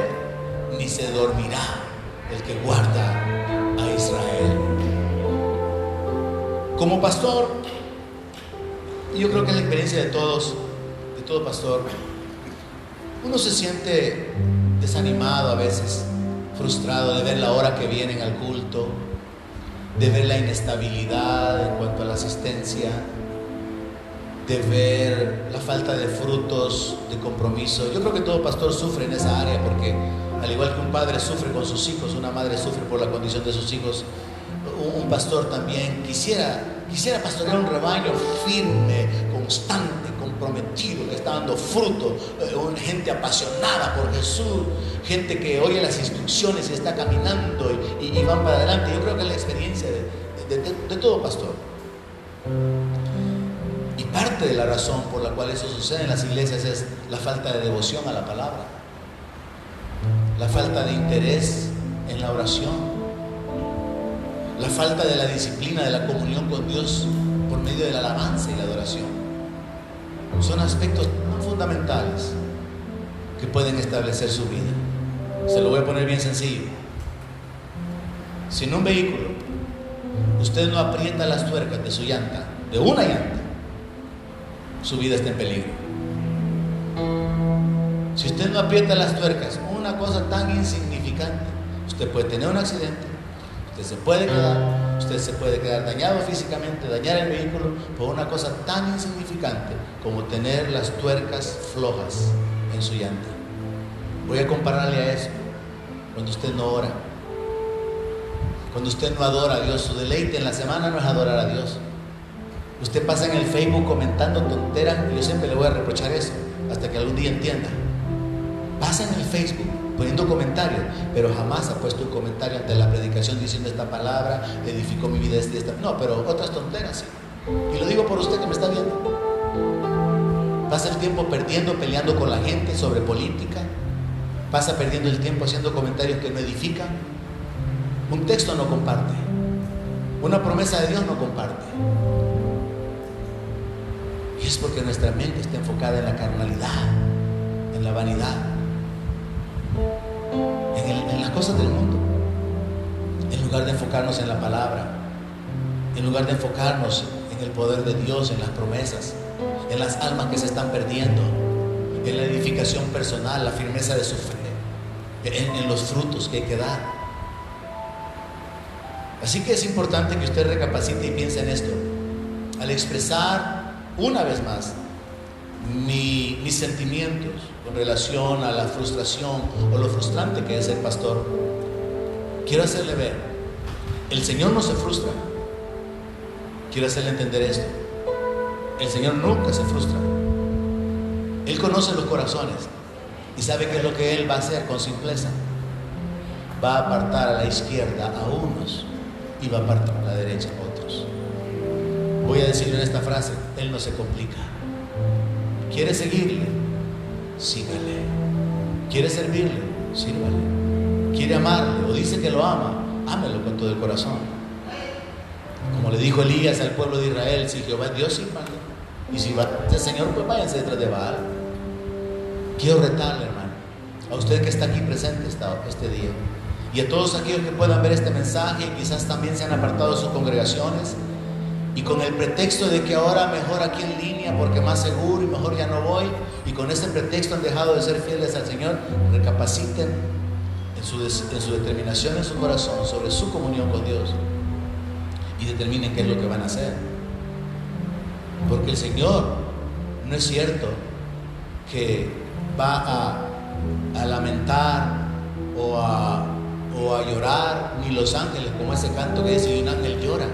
ni se dormirá el que guarda a Israel. Como pastor, yo creo que es la experiencia de todo pastor, uno se siente desanimado a veces, frustrado de ver la hora que vienen al culto, de ver la inestabilidad en cuanto a la asistencia, de ver la falta de frutos de compromiso. Yo creo que todo pastor sufre en esa área, porque al igual que un padre sufre con sus hijos, una madre sufre por la condición de sus hijos, un pastor también quisiera pastorear un rebaño firme, constante, comprometido, que está dando fruto, gente apasionada por Jesús, gente que oye las instrucciones y está caminando y van para adelante. Yo creo que es la experiencia de todo pastor. Y parte de la razón por la cual eso sucede en las iglesias es la falta de devoción a la palabra, la falta de interés en la oración, la falta de la disciplina de la comunión con Dios por medio de la alabanza y la adoración. Son aspectos tan fundamentales que pueden establecer su vida. Se lo voy a poner bien sencillo. Si en un vehículo usted no aprieta las tuercas de su llanta, de una llanta, su vida está en peligro. Si usted no aprieta las tuercas, una cosa tan insignificante, usted puede tener un accidente, usted se puede quedar dañado físicamente, dañar el vehículo por una cosa tan insignificante como tener las tuercas flojas en su llanta. Voy a compararle a eso. Cuando usted no ora, cuando usted no adora a Dios, su deleite en la semana no es adorar a Dios. Usted pasa en el Facebook comentando tonteras, y yo siempre le voy a reprochar eso hasta que algún día entienda. Pasa en el Facebook poniendo comentarios, pero jamás ha puesto un comentario ante la predicación diciendo esta palabra edificó mi vida, esta. No, pero otras tonteras sí. Y lo digo por usted que me está viendo. Pasa el tiempo peleando con la gente sobre política. Pasa perdiendo el tiempo haciendo comentarios que no edifican. Un texto no comparte. Una promesa de Dios no comparte. Y es porque nuestra mente está enfocada en la carnalidad, en la vanidad, en las cosas del mundo, en lugar de enfocarnos en la palabra, en lugar de enfocarnos en el poder de Dios, en las promesas, en las almas que se están perdiendo, en la edificación personal, la firmeza de su fe, en los frutos que hay que dar. Así que es importante que usted recapacite y piense en esto. Al expresar una vez más mis sentimientos con relación a la frustración o lo frustrante que es ser pastor, quiero hacerle ver, el Señor no se frustra. Quiero hacerle entender esto: el Señor nunca se frustra. Él conoce los corazones y sabe qué es lo que Él va a hacer con simpleza. Va a apartar a la izquierda a unos y va a apartar a la derecha a otros. Voy a decirle en esta frase: Él no se complica. ¿Quiere seguirle? Sígale. ¿Quiere servirle? Sírvale. ¿Quiere amarle o dice que lo ama? Ámelo con todo el corazón. Como le dijo Elías al pueblo de Israel: si Jehová es Dios, sírvanle. Y si va el Señor, pues váyanse detrás de Baal. Quiero retarle, hermano, a usted que está aquí presente este día, y a todos aquellos que puedan ver este mensaje y quizás también se han apartado de sus congregaciones, y con el pretexto de que ahora mejor aquí en línea porque más seguro y mejor ya no voy, y con ese pretexto han dejado de ser fieles al Señor. Recapaciten en su determinación en su corazón sobre su comunión con Dios y determinen qué es lo que van a hacer, porque el Señor no es cierto que va a lamentar o a llorar, ni los ángeles, como ese canto que dice: y un ángel llora.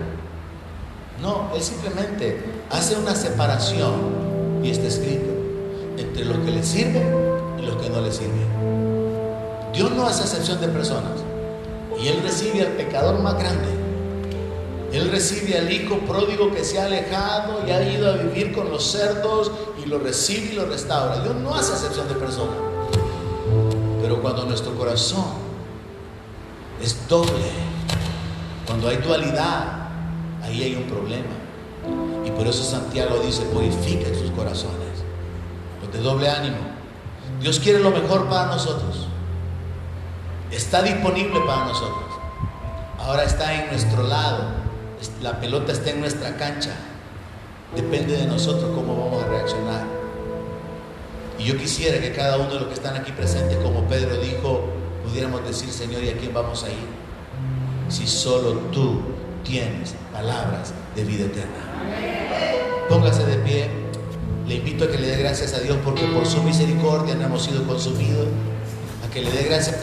No, Él simplemente hace una separación, y está escrito, entre los que le sirven y los que no le sirven. Dios no hace excepción de personas, y Él recibe al pecador más grande. Él recibe al hijo pródigo que se ha alejado y ha ido a vivir con los cerdos, y lo recibe y lo restaura. Dios no hace excepción de personas. Pero cuando nuestro corazón es doble, cuando hay dualidad, ahí hay un problema. Y por eso Santiago dice: purifiquen sus corazones, los de doble ánimo. Dios quiere lo mejor para nosotros, está disponible para nosotros. Ahora está en nuestro lado, la pelota está en nuestra cancha. Depende de nosotros cómo vamos a reaccionar. Y yo quisiera que cada uno de los que están aquí presentes, como Pedro dijo, pudiéramos decir: Señor, ¿y a quién vamos a ir? Si solo tú tienes palabras de vida eterna. Póngase de pie. Le invito a que le dé gracias a Dios, porque por su misericordia no hemos sido consumidos. A que le dé gracias